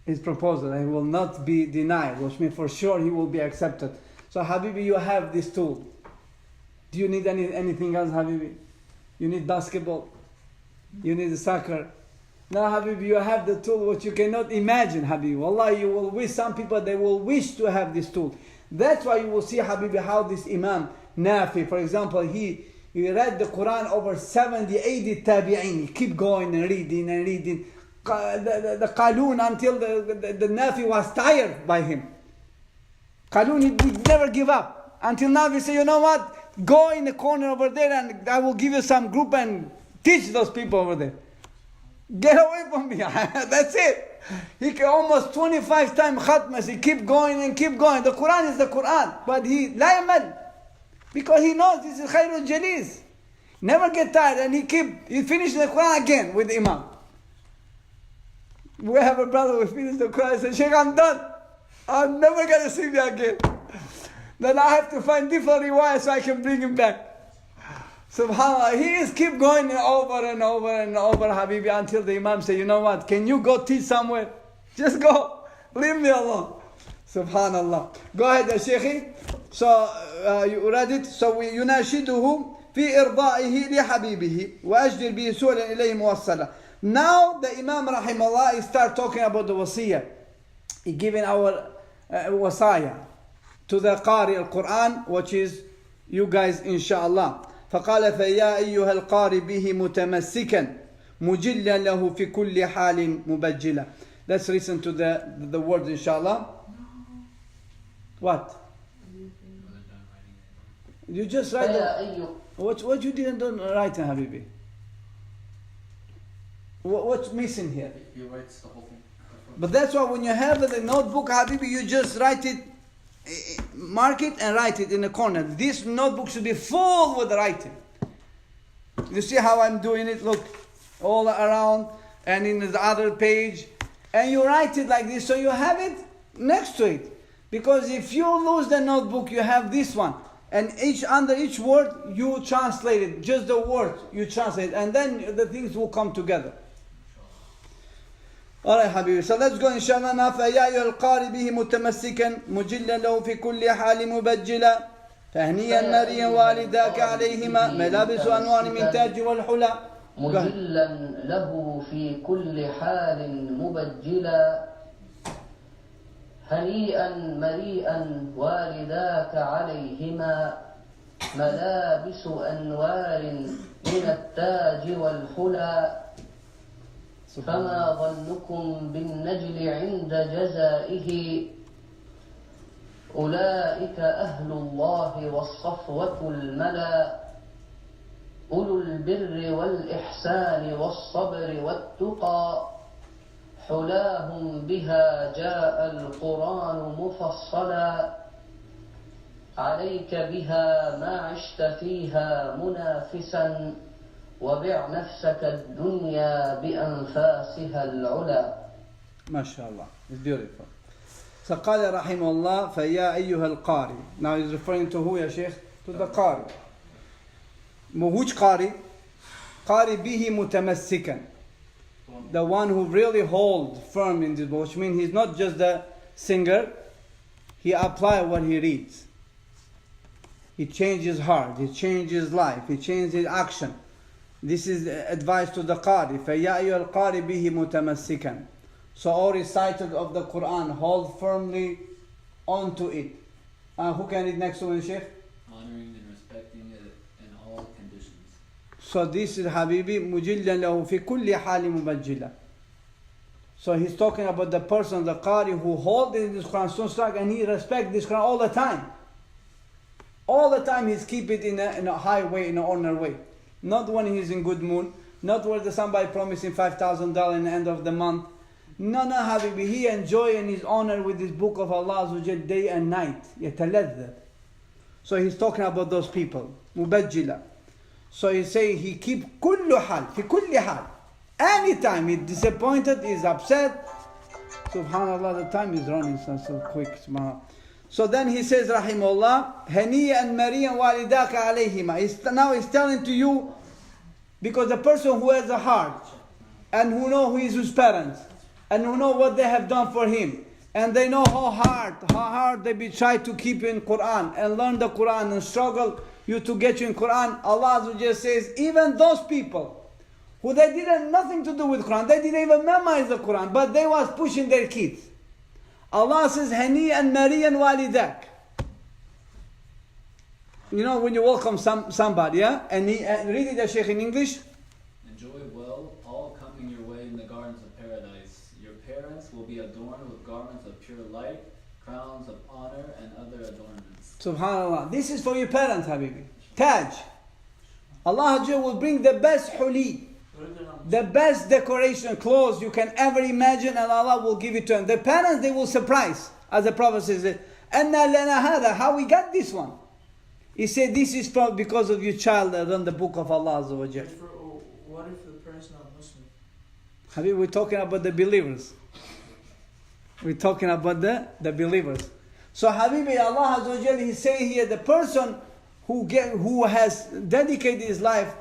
[SPEAKER 2] his proposal and he will not be denied, which means for sure he will be accepted. So Habibi, you have this tool. Do you need anything else, Habibi? You need basketball? You need soccer? Now Habibi, you have the tool which you cannot imagine, Habibi. Wallahi, you will wish, some people they will wish to have this tool. That's why you will see, Habibi, how this Imam Nafi, for example, he read the Quran over 70, 80 tabi'in. He keep going and reading and reading. The Qalun until the Nafi was tired by him. Qalun, he never give up. Until Nafi say, you know what? Go in the corner over there and I will give you some group and teach those people over there. Get away from me. That's it. He can almost 25 times khatmas. He keep going and keep going. The Quran is the Quran. But he, la yamal. Because he knows this is Khairul Jalis. Never get tired. And he finished the Quran again with the Imam. We have a brother who finished the Quran and said, Sheikh, I'm done. I'm never going to see you again. Then I have to find different riwayah so I can bring him back. SubhanAllah, he is keep going over and over and over, Habibi, until the Imam say, you know what, can you go teach somewhere? Just go. Leave me alone. SubhanAllah. Go ahead, Shaykhi. So, you read it. So, يناشده في إرضائه لحبيبه وأجدر به سؤلا إليه موصلا. Now, the Imam Rahimahullah is start talking about the wasiyah. He giving our wasaya to the Qari al-Quran, which is you guys, inshallah. فقال فيا أيها القارئ به متمسكا مجلا له في كل حال مبجلا. Let's listen to the words, inshallah. What? You just write it. What you didn't write, Habibi? What's missing here?
[SPEAKER 4] He writes the whole thing.
[SPEAKER 2] But that's why when you have the notebook, Habibi, you just write it, mark it and write it in a corner. This notebook should be full with writing. You see how I'm doing it? Look, all around and in the other page. And you write it like this so you have it next to it. Because if you lose the notebook, you have this one. And under each word you translate it, just the word you translate, and then the things will come together. Alright, Habibi. So let's go inshallah now. فَيَا أَيُّهَا الْقَارِ بِهِ مُتَمَسِّكًا مُجِلًّا لَهُ فِي كُلِّ حَالٍ مُبَجِّلًا فَهْنِيًّا مَرِيًّا وَالِدَاكَ عَلَيْهِمَا مَلَابِسُ أَنْوَارٍ مِنْ تَاجٍ وَالْحُلَى.
[SPEAKER 6] مجلا له في كل حال مبجلا هنيئا مريئا والداك عليهما ملابس أنوار من التاج والحلى فما ظنكم بالنجل عند جزائه أولئك أهل الله والصفوة الملا أولو البر والإحسان والصبر والتقى حلاهم بها جاء القرآن مفصلا عليك بها ما عشت فيها منافسا وبع نفسك الدنيا بأنفاسها العلا.
[SPEAKER 2] ما شاء الله. It's beautiful. So قال رحمه الله فيا أيها القاري. Now he's referring to who, ya Sheikh? To the Qari. Which Qari? Qari bihi mutamassikan. The one who really holds firm in this book, which means he's not just the singer, he applies what he reads. He changes heart, he changes life, he changes his action. This is advice to the Qari. فَيَا أَيُّهَا الْقَارِ بِهِ مُتَمَسِّكًا. So all reciters of the Qur'an hold firmly onto it. Who can read next one, Sheikh?
[SPEAKER 3] Honoring and respecting it in all conditions.
[SPEAKER 2] So this is Habibi مُجِلًّا لَهُ فِي كُلِّ حَالٍ مُبَجِّلًا. So he's talking about the person, the Qari, who holds this Quran so strong and he respects this Quran all the time. All the time he's keep it in a high way, in an honor way. Not when he's in good mood, not when somebody promising $5,000 in the end of the month. No, Habibi, he enjoy and he's honored with this book of Allah Azza wa Jal day and night. يَتَلَذَّ. So he's talking about those people. مُبَجِّلًا. So he's saying he keep كُلُّ حال, في كُلِّ حال. Anytime he's disappointed, he's upset. Subhanallah, the time is running so quick. So then he says, Rahimullah, هَنِيًّا مَرِيًّا وَالِدَاكَ عَلَيْهِمَا. Now he's telling to you, because the person who has a heart, and who know who is his parents, and who know what they have done for him, and they know how hard they be try to keep in Qur'an, and learn the Qur'an, and struggle you to get you in Qur'an. Allah just says, even those people, who they didn't nothing to do with Qur'an, they didn't even memorize the Qur'an, but they was pushing their kids. Allah says, هَنِيًّا مَرِيًّا وَالِدَاكَ. You know when you welcome somebody, yeah? And he read it, Sheikh, in English.
[SPEAKER 3] Enjoy well all coming your way in the gardens of paradise. Your parents will be adorned with garments of pure light, crowns of honor, and other adornments.
[SPEAKER 2] Subhanallah. This is for your parents, Habibi. Taj. Allah will bring the best huli, the best decoration, clothes you can ever imagine, and Allah will give it to them. The parents, they will surprise. As the Prophet says, أَنَّا لَنَا هَذَا. How we got this one? He said, this is probably because of your child that run the book of Allah Azza wa Jal.
[SPEAKER 5] What if the parent's not Muslim?
[SPEAKER 2] Habib, we're talking about the believers. We're talking about the believers. So Habibi, Allah Azza wa Jal, He's saying here, the person who has dedicated his life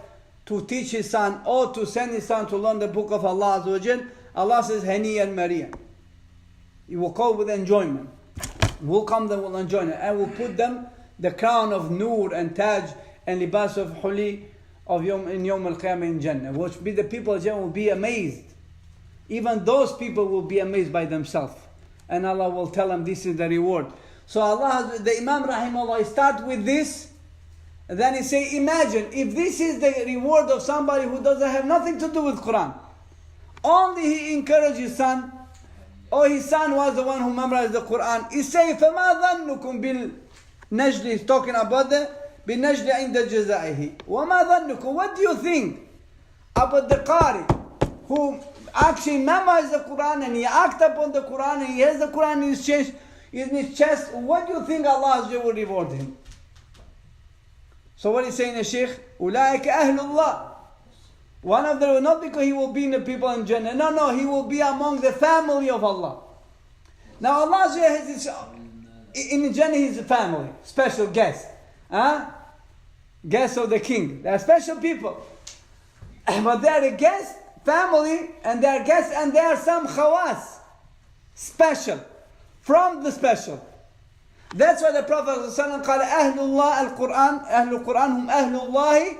[SPEAKER 2] to teach his son, or to send his son to learn the book of Allah Azza wa Jal, Allah says, هَنِيًّا مَرِيًّا. He will call with enjoyment. Will come them with enjoyment, and will put them the crown of nur and taj and libas of huli of in Yawm al-Qiyamah in Jannah. Which be the people of Jannah will be amazed. Even those people will be amazed by themselves. And Allah will tell them this is the reward. So Allah, the Imam Rahimahullah, start with this. And then he say, imagine if this is the reward of somebody who doesn't have nothing to do with Quran. Only he encouraged his son, or his son was the one who memorized the Quran. He say, فَمَا ظَنُّكُمْ بِالنَّجْلِ. He's talking about the بِالنَّجْلِ عِنْدَ جَزَائِهِ. وَمَا ظَنُّكُمْ. What do you think about the Qari who actually memorized the Quran and he act upon the Quran and he has the Quran in his chest? What do you think Allah will reward him? So what is saying, the Shaykh? أُولَٰئِكَ أَهْلُ اللَّهِ. One of them, not because he will be in the people in Jannah. No, he will be among the family of Allah. Now Allah has this, in Jannah he's a family, special guest. guests of the king. They are special people. But they are a guest family, and they are guests, and there are some khawas, special, from the special. That's why the Prophet ﷺ called Ahlullah al-Quran, Ahlul Quran, hum Ahlullahi.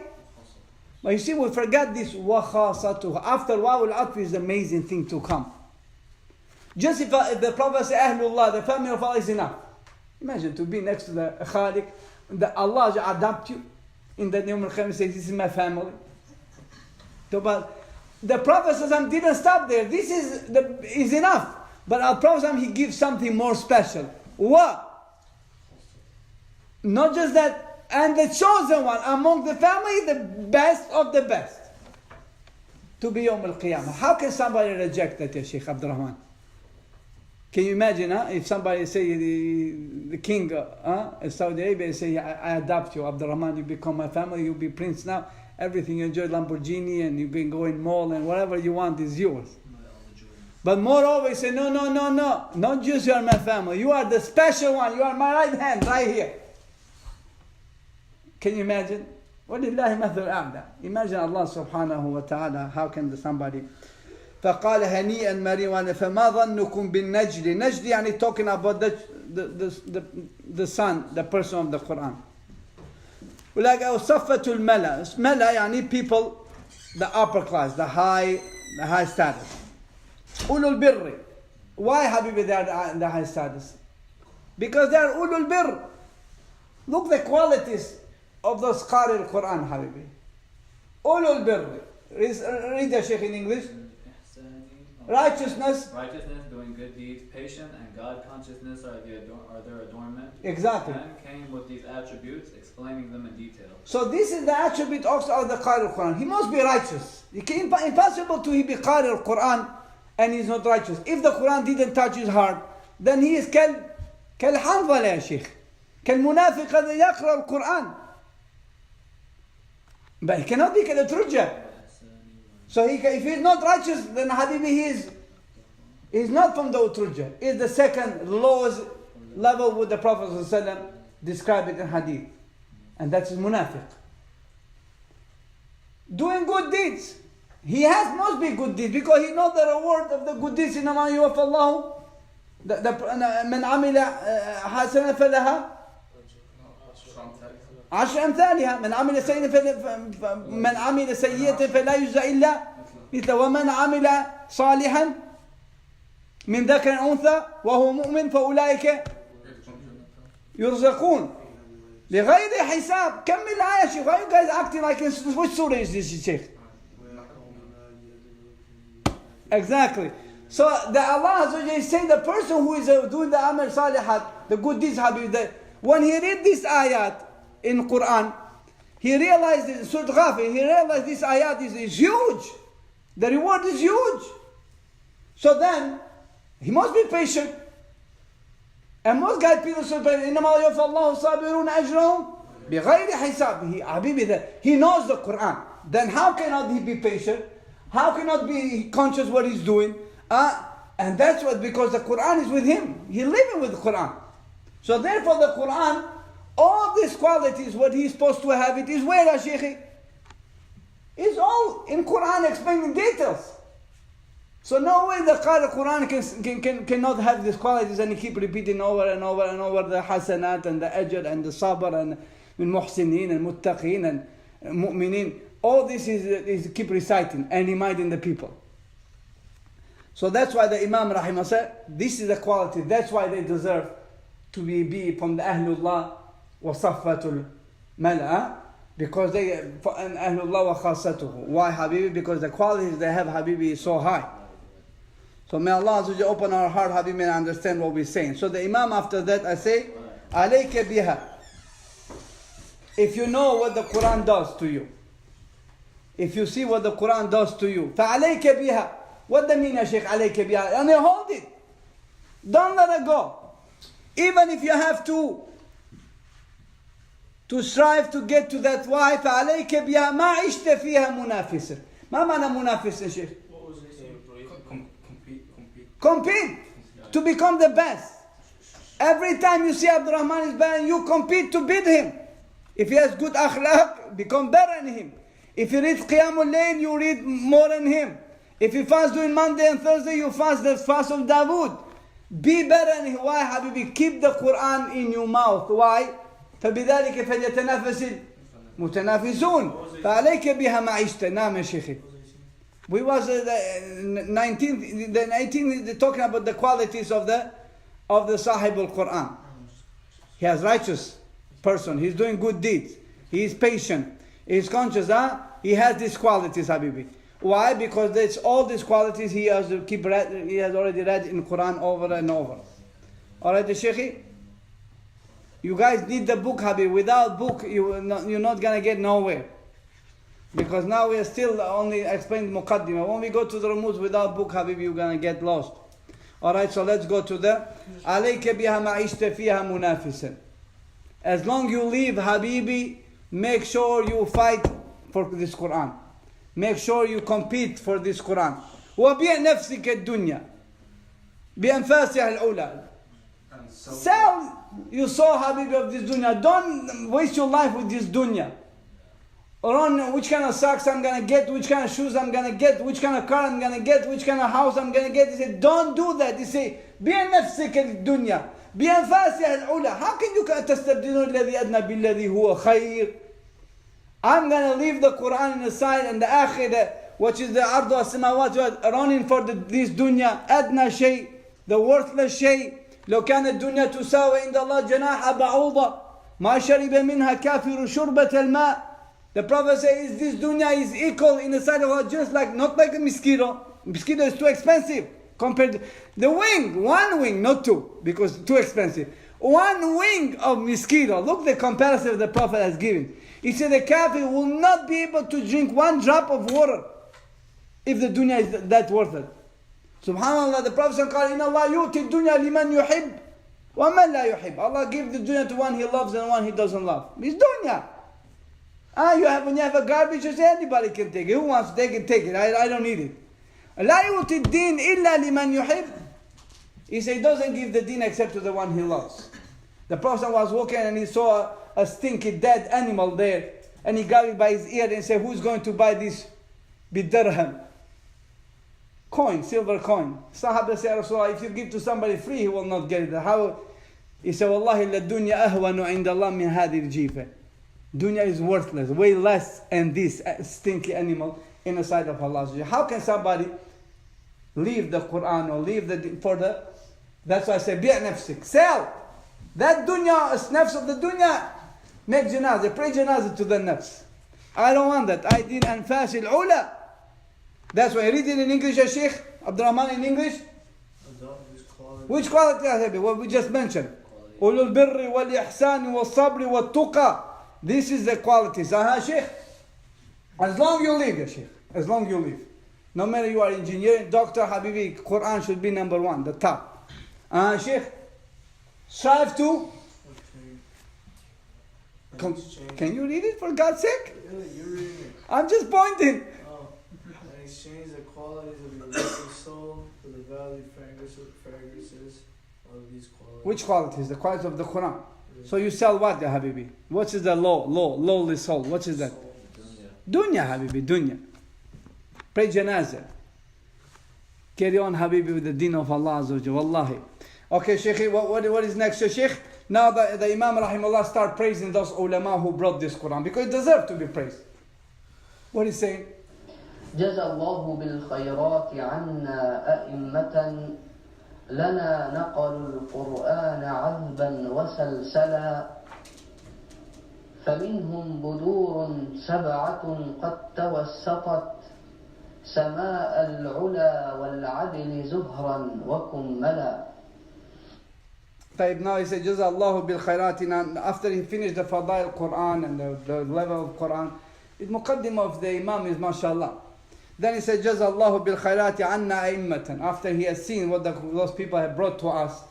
[SPEAKER 2] But you see, we forget this, wa khasatuh. After Waw al-Atf is the amazing thing to come. Just if the Prophet says Ahlullah, the family of Allah is enough. Imagine to be next to the Khaliq, that Allah adopt you. In the name of Qiyamah says, this is my family. But the Prophet ﷺ didn't stop there. This is enough. But our Prophet ﷺ, he gives something more special. What? Not just that, and the chosen one among the family, the best of the best. To be Yawm al-Qiyamah. How can somebody reject that, ya Sheikh Abdurrahman? Can you imagine, if somebody say, the king of Saudi Arabia say, I adopt you, Abdurrahman, you become my family, you'll be prince now, everything you enjoy, Lamborghini, and you can go in mall, and whatever you want is yours. But moreover, he say, no, not just you are my family, you are the special one, you are my right hand, right here. Can you imagine? وَلِلَّهِ مَثَلُ الْأَعْلَى. Imagine Allah subhanahu wa ta'ala, how can somebody... فقال هنيئا مريئا فما ظنكم بالنجل. نجل يعني talking about the son, the person of the Qur'an. ولكن صفة الملا. ملا يعني people, the upper class, the high status. أولو البر. Why حبيبي they are the high status? Because they are أولو البر. Look the qualities of the Qari al-Quran حبيبي. أولو البر. Read the Sheikh in English. Righteousness,
[SPEAKER 3] doing good deeds, patient, and God consciousness are their adornment.
[SPEAKER 2] Exactly.
[SPEAKER 3] And came with these attributes, explaining them in detail.
[SPEAKER 2] So this is the attribute also of the Qari al-Quran. He must be righteous. It's impossible to be Qari al-Quran and he's not righteous. If the Quran didn't touch his heart, then he is كالحنظلة يا شيخ. كالمنافق الذي يقرأ القرآن. But he cannot be كالترجة. So if he's not righteous, then Habibi he's not from the Utrujah. He's the second lowest level with the Prophet ﷺ described it in Hadith. And that's his munafiq. Doing good deeds. He must be good deeds because he knows the reward of the good deeds. إنما يوفى الله من عمل حسنة فلها عشر أمثالها من عمل سيئة فلا يجزى إلا مثل ومن عمل صالحا من ذكر أنثى وهو مؤمن فأولئك يرزقون بغير حساب. كم الآية شيخ? Why are you guys acting like which surah is this, Sheikh? Exactly. So the Allah is saying the person who is doing the amal salihat, the good deeds, Habib, when he read this ayat in Qur'an, he realized in Surah Ghafir, he realized this ayat is huge. The reward is huge. So then, he must be patient. And must guide people to إِنَّمَا يَوْفَى اللَّهُ الصَّابِرُونَ أَجْرَهُم بِغَيْرِ حِسَابٍ. He knows the Qur'an. Then how cannot he be patient? How cannot be conscious what he's doing? And that's what, because the Qur'an is with him. He's living with the Qur'an. So therefore the Qur'an, all these qualities, what he's supposed to have, it is where, Shaykh? It's all in Qur'an explained in details. So no way the Qur'an cannot have these qualities and he keep repeating over and over and over the hasanat and the ajr and the sabr and the muhsinin and muttaqin and mu'minin. All this is keep reciting and reminding the people. So that's why the Imam Rahimah said, this is the quality, that's why they deserve to be from the Ahlullah wa Saffatul Mal'a, because they, and Ahlullah wa Khasatuhu. Why, Habibi? Because the qualities they have, Habibi, is so high. So may Allah open our heart, Habibi, and understand what we're saying. So the Imam after that, I say, alayka biha. If you know what the Quran does to you, if you see what the Quran does to you, فَعَلَيْكَ بِهَا. What does mean, Shaykh, عَلَيْكَ بِهَا? And hold it. Don't let it go. Even if you have to strive to get to that why, فَعَلَيْكَ بِهَا مَا عِشْتَ فِيهَا مُنَافِسًا. ما معنى منافس, Shaykh? Compete. To become the best. Every time you see Abdurrahman is bad, you compete to beat him. If he has good akhlaq, become better than him. If he reads Qiyamul Layl, you read more than him. If you fast during Monday and Thursday, you fast the fast of Dawood. Be better than him. Why, Habibi? Keep the Quran in your mouth. Why? فبذلك فليتنافس المتنافسون فعليك بها معيشة. نعم يا شيخي. We was the 19th talking about the qualities of the Sahib al-Quran. He has righteous person. He's doing good deeds. He is patient. He is conscious. He has these qualities, Habibi. Why? Because it's all these qualities he has already read in Quran over and over. Alright, Sheikhi? You guys need the book, Habibi. Without book, you're not going to get nowhere. Because now we are still only explaining Muqaddimah. When we go to the Rumuz without book, Habibi, you're going to get lost. Alright, so let's go to the عليك بها معيشت فيها منافسا. As long you live, Habibi, make sure you fight for this Quran. Make sure you compete for this Quran. وبيع نفسك الدنيا بأنفاسها الأولى. Sell your soul, Habibi, of this dunya. Don't waste your life with this dunya. Run, which kind of socks I'm going to get, which kind of shoes I'm going to get, which kind of car I'm going to get, which kind of house I'm going to get. He said, don't do that. He said, بأنفسك الدنيا بأنفاسها الأولى. How can you تستبدلون الذي أدنى بالذي هو خير? I'm going to leave the Quran on the side and the akhirah, which is the ardu as-samawat, running for this dunya, adna shay, the worthless shay. لو كان الدنيا تساوي عند الله جناح بعوضة ما شرب منها كافر شربة الماء. The Prophet says this dunya is equal in the sight of Allah, just like, not like a mosquito. Mosquito is too expensive compared to the wing, one wing, not two, because too expensive. One wing of mosquito. Look the comparison the Prophet has given. He said the kafir will not be able to drink one drop of water if the dunya is that worth it. Subhanallah, the Prophet said, إِنَّ اللَّهَ يُؤْتِي الدُّنْيَا لِمَنْ يُحِبْ وَمَنْ لَا يُحِبْ. Allah gives the dunya to one he loves and one he doesn't love. It's dunya. When you have a garbage, you say anybody can take it. Who wants to take it, take it. I don't need it. لَا يُؤْتِي الدِّينَ إِلَّا لِمَنْ يُحِبْ. He said he doesn't give the deen except to the one he loves. The Prophet was walking and he saw a stinky dead animal there. And he grabbed it by his ear and said, who's going to buy this bidirham? Coin, silver coin. Sahaba said, Rasulullah, if you give to somebody free, he will not get it. How? He said, Wallahi, la dunya ahwanu inda Allah min hadhi al-jifa. Dunya is worthless, way less than this stinky animal in the sight of Allah. How can somebody leave the Quran or leave that's why I say, bi'a nafsik. Sell. That dunya, nafs of the dunya, make janazah, pray janazah to the nafs. I don't want that. I did anfas al-ula. That's why I read it in English, ya Sheikh Abdurrahman, in English. Which quality are they? What we just mentioned. Ulul birri wal ihsani wal sabri wal tuqa. This is the qualities. Sheikh. As long you live, ya Sheikh. As long you live. No matter you are engineer, doctor, Habibi, Quran should be number one, the top. Sheikh. Strive to. Can you read it for God's sake?
[SPEAKER 5] You're reading it.
[SPEAKER 2] I'm just pointing.
[SPEAKER 5] And exchange the qualities of your wicked soul for the valued fragrances of these qualities.
[SPEAKER 2] Which qualities? The qualities of the Quran. So you sell what, ya Habibi? What is the lowly soul? What is that? Dunya, Habibi, dunya. Pray janazah. Carry on, Habibi, with the deen of Allah Azza wa Jalla. Wallahi. Okay, Sheikh, what is next, Sheikh? Now the Imam Rahimahullah start praising those ulama who brought this Quran, because it deserves to be praised. What is saying?
[SPEAKER 6] جزى الله بالخيرات عنا أئمة لنا نقلوا القرآن عذبا وسلسلا فمنهم بدور سبعة قد توسطت سماء العلا والعدل زهرا وكملا.
[SPEAKER 2] Now he said, جزى الله بالخيرات. After he finished the Fadail Quran and the level of Quran, the muqaddim of the Imam is mashallah. Then he said, جزى الله بالخيرات عنا أئمة. After he has seen what those people have brought to us,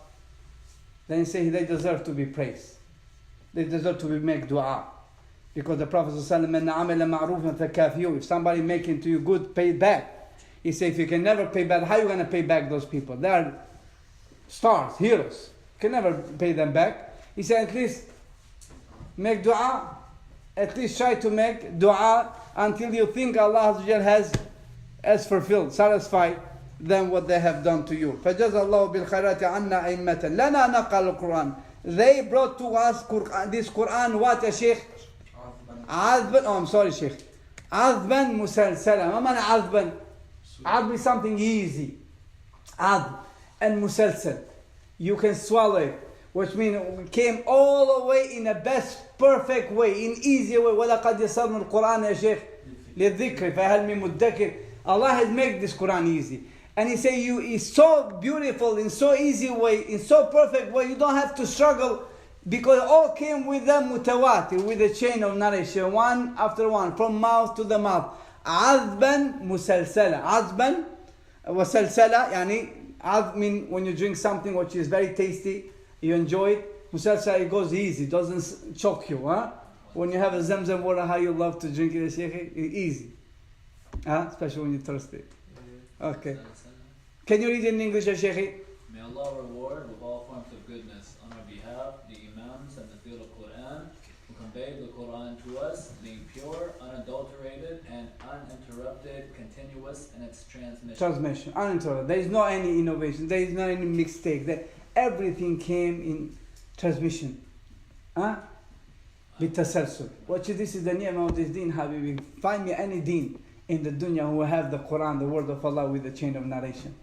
[SPEAKER 2] then he said they deserve to be praised. They deserve to be make dua. Because the Prophet ﷺ, مَنْ عَمِلَ مَعْرُوفًا فَكَافِيُّ. If somebody making to you good, pay it back. He said, if you can never pay back, how are you going to pay back those people? They are stars, heroes. You can never pay them back. He said, at least make dua. at least try to make dua until you think Allah has fulfilled, satisfied them what they have done to you. فَجَزَى اللَّهُ بِالْخَيْرَاتِ عَنَّا أَئِمَّةً لَنَا نَقَلُ الْقُرْآنِ. They brought to us this Qur'an, what a Sheikh? عذبا, oh I'm sorry Sheikh. عذبا مسلسلا. ما معنى عذبا? عذب is something easy. عذب and مسلسل. You can swallow it. Which means we came all the way in a best, perfect way, in easy way. وَلَقَدْ يَسَّرْنَا الْقُرْآنَ يَا شيخ لِلذِّكْرِ فَهَلْ مِن مُدَّكِرٍ. Allah has made this Qur'an easy. And He say you is so beautiful, in so easy way, in so perfect way, you don't have to struggle, because all came with the mutawatir, with the chain of narration, one after one, from mouth to the mouth. عذبا مسلسلا. عذبا وسلسلة يعني عذب mean when you drink something which is very tasty, you enjoy it. مسلسل, it goes easy, doesn't choke you. Huh? When you have a Zamzam water, how you love to drink it, Sheikh, easy. Especially when you're thirsty. Okay. Can you read it in English, Sheikh?
[SPEAKER 3] May Allah reward with all forms of goodness on our behalf the Imams and the field of Qur'an who conveyed the Qur'an to us, being pure, unadulterated, and uninterrupted, continuous in its transmission.
[SPEAKER 2] Uninterrupted. There is no any innovation. There is no any mistake. Everything came in transmission. بالتسلسل. This is the name of this deen, Habibi. Find me any deen in the dunya who have the Quran, the word of Allah, with the chain of narration.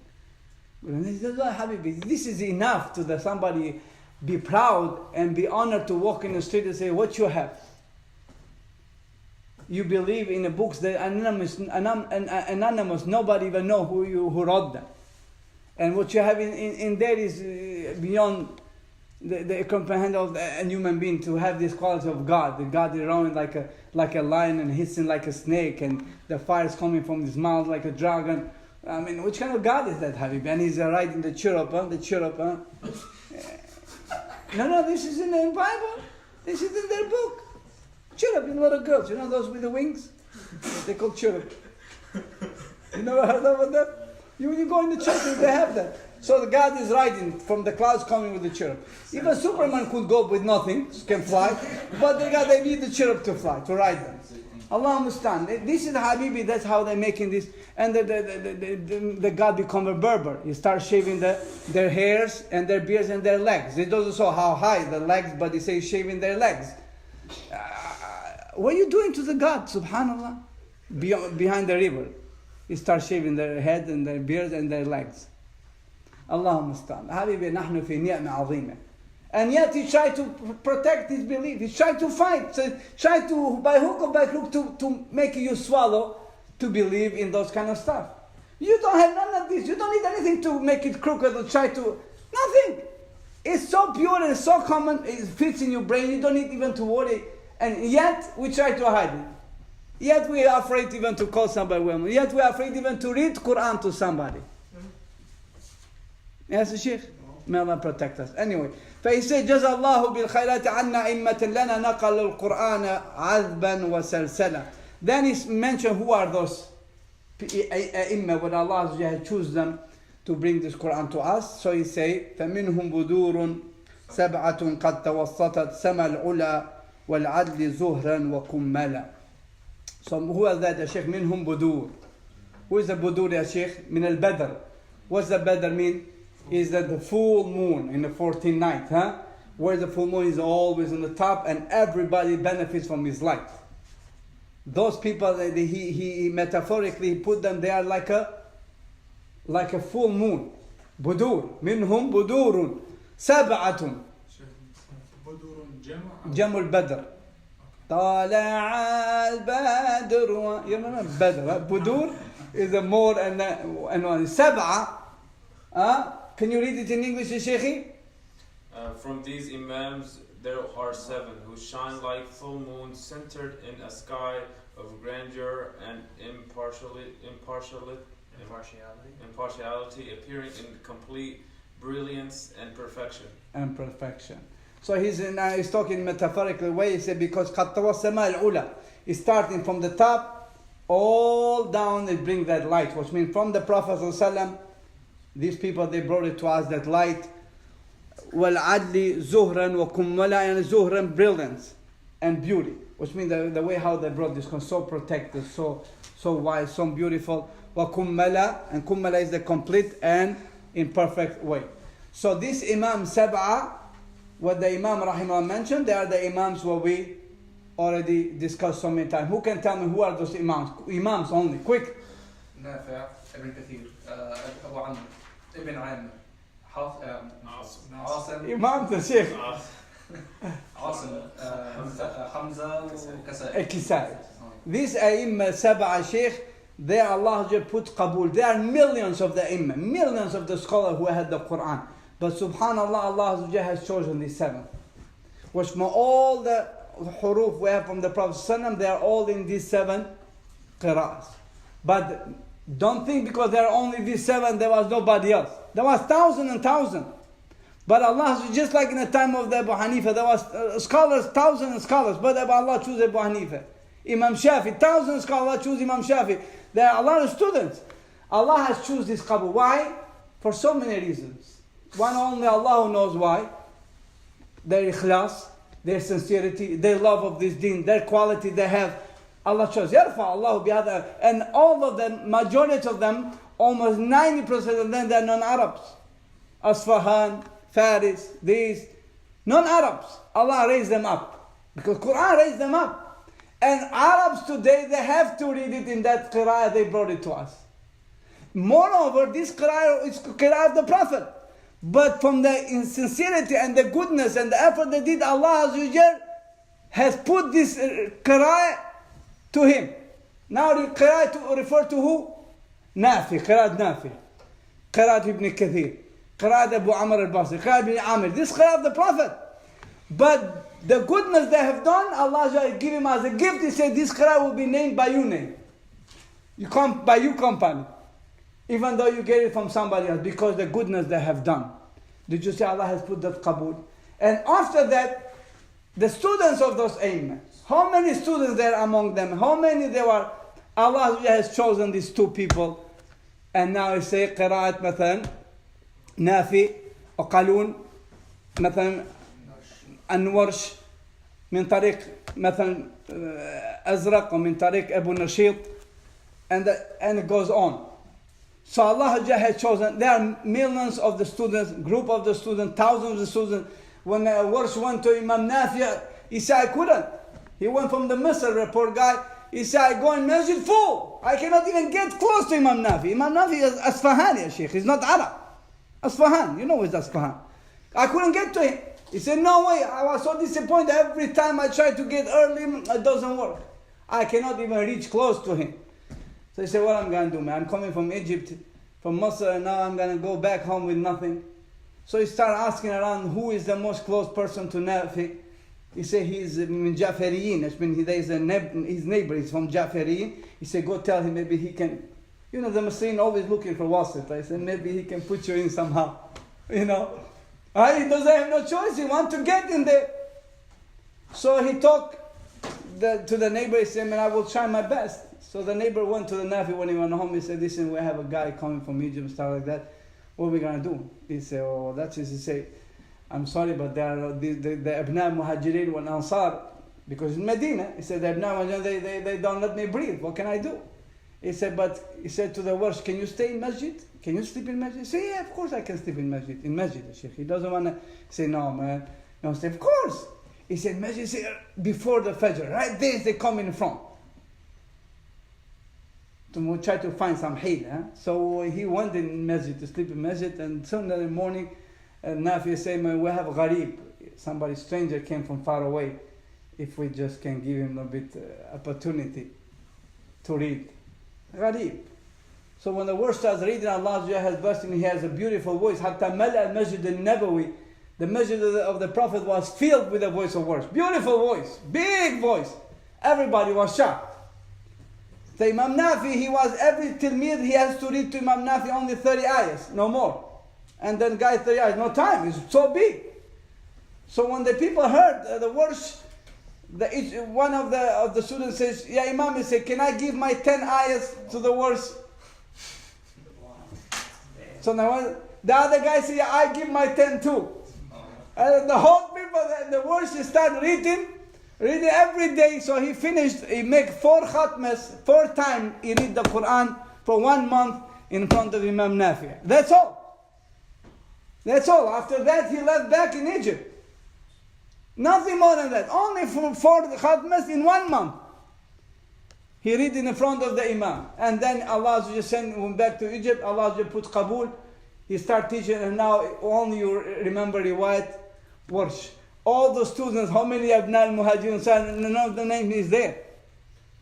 [SPEAKER 2] This is enough to somebody be proud and be honored to walk in the street and say, what you have? You believe in the books that anonymous, nobody even know who wrote them. And what you have in there is beyond the comprehension of a human being to have this quality of God. The God is roaring like a lion and hissing like a snake, and the fire is coming from his mouth like a dragon. I mean, which kind of God is that, Habib? And he's riding the cherub. No, this is in the Bible. This is in their book. Cherub, little girls. You know those with the wings? They call cherub. You never heard of that? You go in the church, they have that. So the God is riding from the clouds coming with the cherub. Even Superman could go with nothing, can fly, but they need the cherub to fly, to ride them. Allah understand. This is Habibi, that's how they're making this. And the God become a Berber. He starts shaving their hairs and their beards and their legs. It doesn't show how high the legs, but he says shaving their legs. What are you doing to the God, subhanallah? Behind the river. He starts shaving their head and their beards and their legs. Allah understand. Habibi, nahnu fi ni'ma 'azima. And yet he tried to protect his belief. He tried to fight. So tried to, by hook or by crook, to make you swallow to believe in those kind of stuff. You don't have none of this. You don't need anything to make it crooked or try to... Nothing. It's so pure and so common. It fits in your brain. You don't need even to worry. And yet we try to hide it. Yet we are afraid even to call somebody woman. Yet we are afraid even to read Qur'an to somebody. Yes, Sheikh? May Allah protect us. Anyway, فhe said, جزا الله بالخيرات عنا أئمة لنا نقل القرآن عذبا وسلسلا. Then he mentioned who are those أئمة when Allah has chosen them to bring this Qur'an to us. So he say, فمنهم بدور سبعة قد توسطت سما العلا والعدل زهرا وكملا. So who is that, ya Sheikh? منهم بدور. Who is the budur, ya Sheikh? من البدر. What's the Badr mean? Is that the full moon in the 14th night, where the full moon is always on the top and everybody benefits from his light. Those people, he metaphorically put them there like a full moon. Budur. Minhum budurun. Sab'atun. Jamul Badr. طلع البدر. You know Badr. Budur is a more and one. Sab'a. Can you read it in English, Sheikhi?
[SPEAKER 8] From these Imams, there are 7 who shine like full moons, centered in a sky of grandeur and impartiality, appearing in complete brilliance and perfection.
[SPEAKER 2] So he's talking metaphorically way. He said because قَدْ تَوَسَّمَا الْعُلَى is starting from the top, all down they bring that light, which means from the Prophet ﷺ. These people, they brought it to us, that light. وَالْعَدْلِ زُهْرًا وَكُمَّلًا, and zuhran, brilliance and beauty. which means the way how they brought this Quran, so protected, so wise, so beautiful. وَكُمَّلَ, and kummala is the complete and imperfect way. So this Imam Sab'a, what the Imam Rahimahullah mentioned, they are the Imams what we already discussed so many times. Who can tell me who are those Imams? Imams only, quick.
[SPEAKER 4] نافع ابن كثير أبو عمرو ابن عامر عاصم
[SPEAKER 2] Imam the Sheikh.
[SPEAKER 4] عاصم حمزة وكسائي.
[SPEAKER 2] Kisai. These Aimma Sab'a Sheikh, they Allah put Qabul. There are millions of the Aimma, millions of the scholars who had the Qur'an. But subhanallah, Allah has chosen these 7. Which all the huruf we have from the Prophet ﷺ, they are all in these 7 qira'as. But don't think because there are only these 7, there was nobody else. There was thousands and thousands. But Allah, just like in the time of the Abu Hanifa, there was scholars, thousands of scholars, but Allah chose Abu Hanifa. Imam Shafi, thousands of scholars choose Imam Shafi. There are a lot of students. Allah has chosen this qabul. Why? For so many reasons. One only Allah knows why. Their ikhlas, their sincerity, their love of this deen, their quality they have. Allah chose. Yarfa Allah bihada. And all of them, majority of them, almost 90% of them, they are non-Arabs. Asfahan, Faris, these, non-Arabs. Allah raised them up. Because Qur'an raised them up. And Arabs today, they have to read it in that qira'ah, they brought it to us. Moreover, this qira'ah is qira'ah of the Prophet. But from the sincerity and the goodness and the effort they did, Allah has put this qira'ah to him. Now the qira'ah to refer to who? Nafi, qira'at Nafi. Qira'at Ibn Kathir. Qira'at Abu Amr al-Basri. Qira'at Ibn Amir. This qira'ah of the Prophet. But the goodness they have done, Allah give him as a gift. He said, this qira'ah will be named by your name. You come by your company. Even though you get it from somebody else, because the goodness they have done. Did you see Allah has put that qabul? And after that, the students of those aim. How many students there among them? How many there were? Allah has chosen these 2 people. And now he say qira'at مثلا نافي وقالون مثلا الورش من طريق مثلا أزرق ومن طريق أبو نشيط and it goes on. So Allah has chosen, there are millions of the students, group of the students, thousands of the students. When Warsh went to Imam Nafi, he said, I couldn't. He went from the Misr, a poor guy. He said, I go in masjid full. I cannot even get close to Imam Nafi. Imam Nafi is Asfahani, Sheikh. He's not Arab. Asfahan, you know it's Asfahan. I couldn't get to him. He said, no way. I was so disappointed. Every time I try to get early, it doesn't work. I cannot even reach close to him. So he said, what I'm going to do, man? I'm coming from Egypt, from Masr, and now I'm going to go back home with nothing. So he started asking around who is the most close person to Nafi. He said he's in Jafariyin. That means his neighbor is from Jafariyin. He said, go tell him maybe he can. You know, the Muslim always looking for wasit. I said, maybe he can put you in somehow. You know. He doesn't have no choice. He wants to get in there. So he talked to the neighbor. He said, man, I will try my best. So the neighbor went to the Nafi when he went home. He said, listen, we have a guy coming from Egypt and stuff like that. What are we going to do? He said, oh, that's it. He said, I'm sorry, but there are the Abna Muhajirin wal Ansar, because in Medina, he said, the Abna Muhajirin, they don't let me breathe. What can I do? He said, but he said to the Warsh, can you stay in masjid? Can you sleep in masjid? He said, yeah, of course I can sleep in masjid. In masjid, Sheikh. He doesn't want to say, no, man. No, he said, of course. He said, masjid is before the Fajr. Right there, they come in front. To try to find some heat. So he went in masjid, to sleep in masjid, and soon in the morning, Nafi said, man, we have gharib. Somebody stranger came from far away. If we just can give him a bit opportunity to read. Gharib. So when the word starts reading, Allah has blessed him, he has a beautiful voice. Hatta mala al-masjid al-nabawi. The masjid of the Prophet was filled with the voice of words. Beautiful voice. Big voice. Everybody was shocked. So Imam Nafi, he was every tilmid, he has to read to Imam Nafi only 30 ayahs, no more. And then guy 30 ayahs, no time, it's so big. So when the people heard the words, one of the students says, yeah, Imam, he said, can I give my 10 ayahs to the words? So now the other guy said, yeah, I give my 10 too. And the whole people, the words start reading. Read it every day. So he finished, he make 4 khatmas, 4 times he read the Qur'an for 1 month in front of Imam Nafi. That's all. That's all. After that he left back in Egypt. Nothing more than that. Only for 4 khatmas in 1 month. He read in the front of the Imam. And then Allah just sent him back to Egypt. Allah just put Qabul. He started teaching, and now only you remember riwayat Warsh. All the students, how many Abna al-Muhajirun, none of the name is there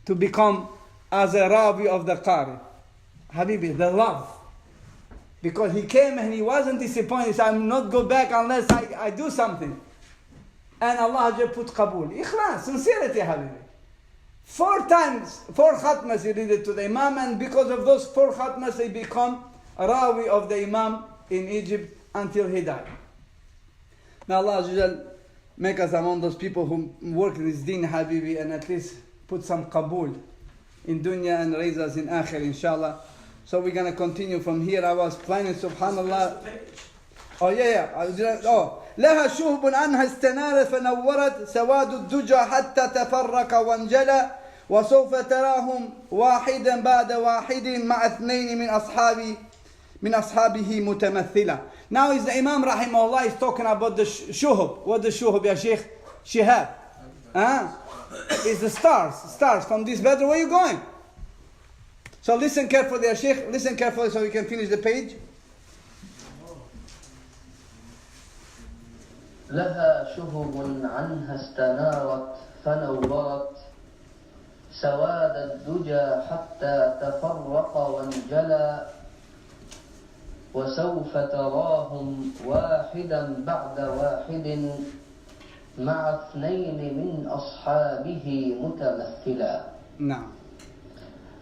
[SPEAKER 2] to become as a Rabi of the Qari. Habibi, the love. Because he came and he wasn't disappointed. He said, I'm not go back unless I do something. And Allah just put Qabul. Ikhlas, sincerity, Habibi. 4 times, 4 khatmas he read it to the Imam, and because of those 4 khatmas he become a Rawi of the Imam in Egypt until he died. May Allah Azza wa Jal make us among those people who work in this deen, Habibi, and at least put some qabul in dunya and raise us in akhir, inshallah. So we're going to continue from here. I was planning, subhanallah. Oh yeah. Oh. لها شهب عنها استنارت فنورت سواد الدجى حتى تفرق وانجلى وسوف تراهم واحدا بعد واحد مع 2 من أصحابه متمثلا. Now is the Imam rahimahullah is talking about the shuhub. What the shuhub, ya Sheikh? Shihab. It's the stars from this bedroom. Where are you going? So listen carefully, ya Sheikh. Listen carefully so we can finish the page.
[SPEAKER 6] لها شهب عنها استنارت فنورت سواد الدجى حتى تفرق وانجلى وسوف تراهم واحدا بعد واحد مع 2 من أصحابه متمثلا.
[SPEAKER 2] نعم.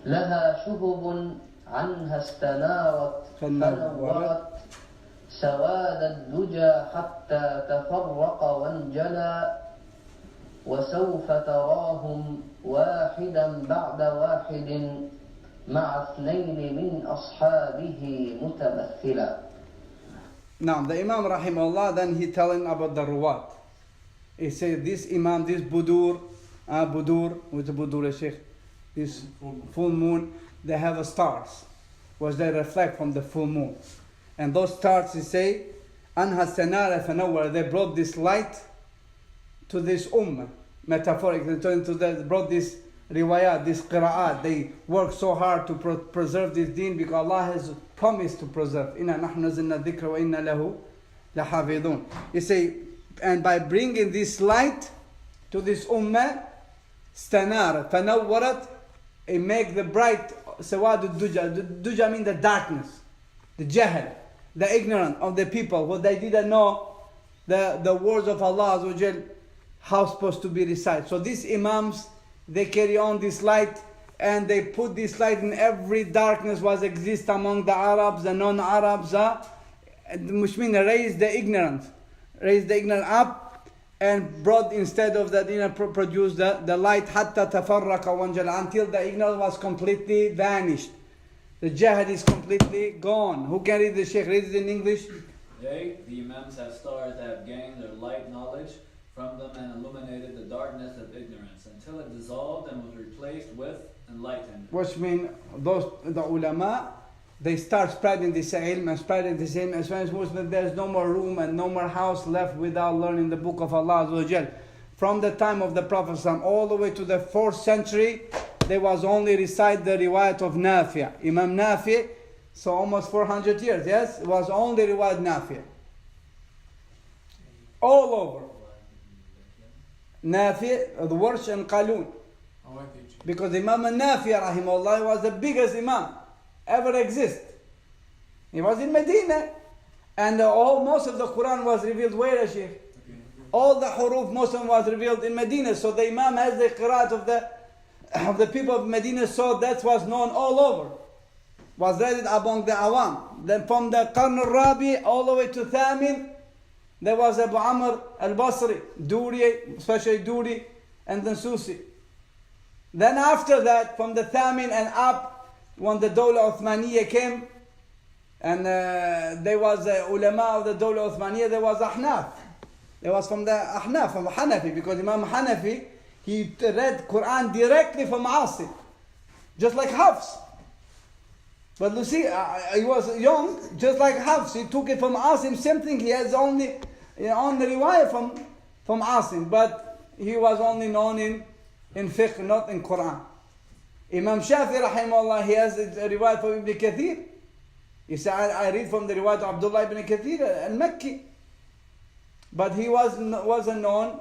[SPEAKER 6] لها شهب عنها استنارت فنورت سواد الدجى حتى تفرق وانجلى وسوف تراهم واحدا بعد واحد مع 2 من أصحابه متمثلا.
[SPEAKER 2] Now the Imam rahimahullah, then he telling about the ruwat. He said this Imam, this Budur, what's the Budur, Sheikh? This full moon, they have a stars, which they reflect from the full moon. And those stars, he say, Anha Sanara Fanawar, they brought this light to this ummah, metaphorically, they brought this riwayat, this qira'at. They work so hard to preserve this deen because Allah has promised to preserve. Inna nahnu nazzalna dhikra wa inna lahu lahafidhun. He say, and by bringing this light to this ummah, stanar, fanawwarat, it make the bright sawad al-duja. The duja means the darkness, the jahl, the ignorant of the people, what they didn't know the words of Allah Azza wa Jal, how supposed to be recited. So these imams, they carry on this light, and they put this light in every darkness was exist among the Arabs, the non-Arabs, which means raise the ignorant up, and brought instead of that, produced the light حتى تفرق وانجلى, until the ignorance was completely vanished. The jahad is completely gone. Who can read the Sheikh? Read it in English.
[SPEAKER 3] They, the Imams, have stars that have gained their light knowledge from them and illuminated the darkness of ignorance until it dissolved and was replaced with enlightenment.
[SPEAKER 2] Which means the ulama, they start spreading this ilm and spreading this ilm as far as there's no more room and no more house left without learning the book of Allah Azza wa Jal. From the time of the Prophet all the way to the 4th century, there was only recite the riwayat of Nafi'. Imam Nafi', so almost 400 years, yes? It was only riwayat Nafi'. All over. Nafi', the Warsh and Qalun. Because Imam Nafi' rahimahullah was the biggest Imam ever exist. He was in Medina. And most of the Quran was revealed where, Sheikh? All the huruf, most of them was revealed in Medina. So the Imam has the qiraat of the people of Medina, so that was known all over. Was read among the Awam. Then from the Qarn al-Rabi all the way to Thamin, there was Abu Amr al-Basri, Duri, especially Duri, and then Susi. Then after that, from the Thamin and up, when the Dawla Uthmaniyya came, and there was ulama of the Dawla Uthmaniyya, there was Ahnaf. There was from the Ahnaf, from Hanafi, because Imam Hanafi, He read Qur'an directly from Asim, just like Hafs. But you see, he was young, just like Hafs. He took it from Asim, same thing. He has only riwayah from Asim, but he was only known in fiqh, not in Qur'an. Imam Shafi rahimahullah, he has a riwayah from Ibn Kathir. He said, I read from the riwayah of Abdullah ibn Kathir al-Makki. But he wasn't known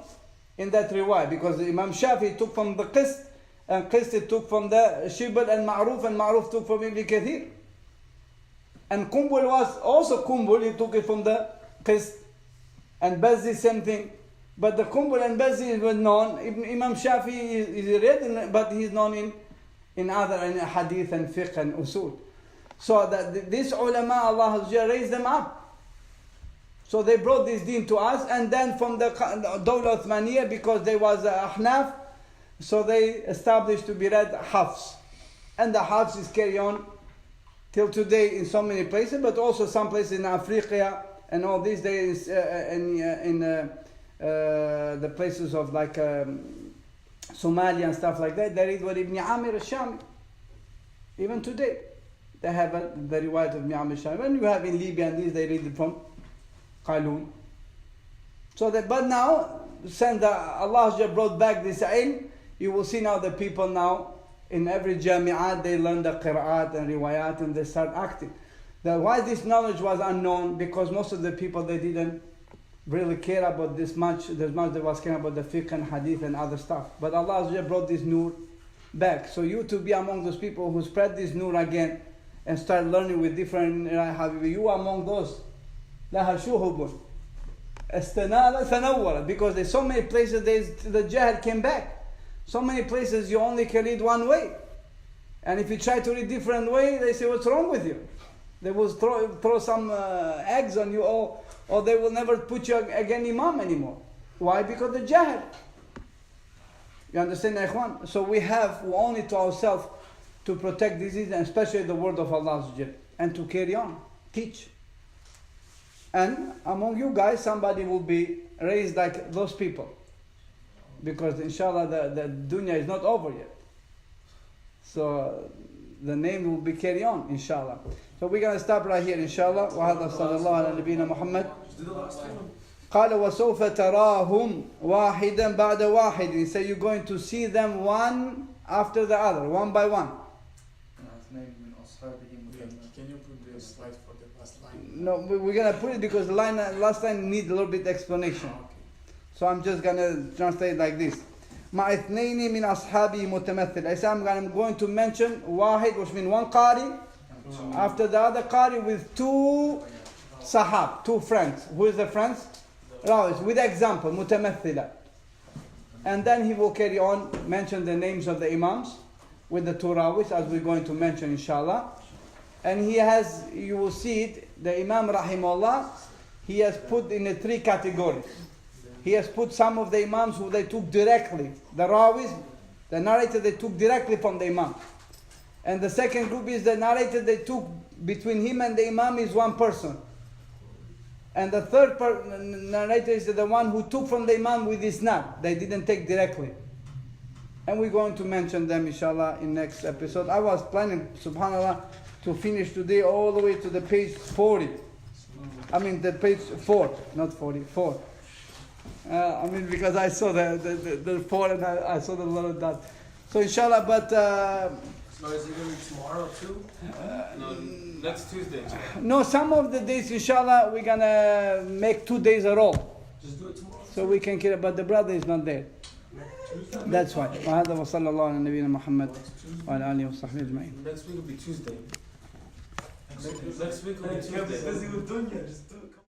[SPEAKER 2] in that riwayah, because Imam Shafi took from the Qist, and Qist took from the Shibl and Ma'ruf took from Ibn Kathir. And Kumbul was also Kumbul, he took it from the Qist. And Bazzi, same thing. But the Kumbul and Bazzi were known. Imam Shafi is read, but he's known in other hadith and fiqh and usul. So this ulama, Allah raised them up. So they brought this deen to us, and then from the Dawla Uthmaniyya, because there was a Ahnaf, so they established to be read Hafs. And the Hafs is carry on till today in so many places, but also some places in Africa and all these days in the places of like Somalia and stuff like that. They read what Ibn Amir al-Shami. Even today, they have the riwayat of Ibn Amir al-Shami. When you have in Libya and these, they read it from Qalun. So that, but now, since Allah brought back this ilm, you will see now the people now, in every Jami'a, they learn the Qira'at and Riwayat and they start acting. Why this knowledge was unknown? Because most of the people, they didn't really care about this much. There's much they was caring about the fiqh and hadith and other stuff. But Allah brought this nur back. So you to be among those people who spread this nur again and start learning with different, you among those. لها شهب استنال ثنورت, because there's so many places the jahil came back. So many places you only can read one way, and if you try to read different way, they say, what's wrong with you? They will throw some eggs on you, or they will never put you again imam anymore. Why? Because the jahil. You understand, ikhwan? So we have only to ourselves to protect disease, and especially the word of Allah, and to carry on, teach. And among you guys, somebody will be raised like those people. Because inshallah, the dunya is not over yet. So the name will be carry on, inshallah. So we're going to stop right here, inshallah. وَهَذَا صَلَى اللَّهُ عَلَى نَبِينَا مُحَمَّدٍ. قال وَسَوْفَ تَرَاهُمْ وَاحِدًا بَعْدَ وَاحِدٍ. He said, you're going to see them one after the other, one by one.
[SPEAKER 7] Can you put the slide for the last line?
[SPEAKER 2] No, we're going to put it because the last line needs a little bit explanation.
[SPEAKER 7] Okay.
[SPEAKER 2] So I'm just going to translate like this. مع اثنين من أصحابي متمثل. I say I'm going to mention واحد, which means one qari, after the other qari with two sahab, two friends. Who is the friends? Rawis, with example, متمثلة. And then he will carry on, mention the names of the imams with the two rawis, as we're going to mention inshallah. And he has, you will see it, the Imam rahimahullah, he has put in the three categories. He has put some of the imams who they took directly. The rawis, the narrator, they took directly from the imam. And the second group is the narrator they took between him and the imam is one person. And the third narrator is the one who took from the imam with isnad. They didn't take directly. And we're going to mention them inshallah in next episode. I was planning, subhanallah, to finish today all the way to the page 40. I mean the page 4, not 40, 4. Because I saw the 4 and I saw the lot of that. So inshallah, but...
[SPEAKER 7] So is it going to be tomorrow too?
[SPEAKER 8] No, next Tuesday.
[SPEAKER 2] No, some of the days inshallah we're going to make 2 days a row.
[SPEAKER 7] Just do it tomorrow.
[SPEAKER 2] So we can kill it, but the brother is not there. That's why. وهذا وصلى الله على نبينا محمد وعلى آله وصحبه أجمعين.
[SPEAKER 8] Next week will be Tuesday. Next week will be Tuesday.
[SPEAKER 7] Busy with dunya, just do it.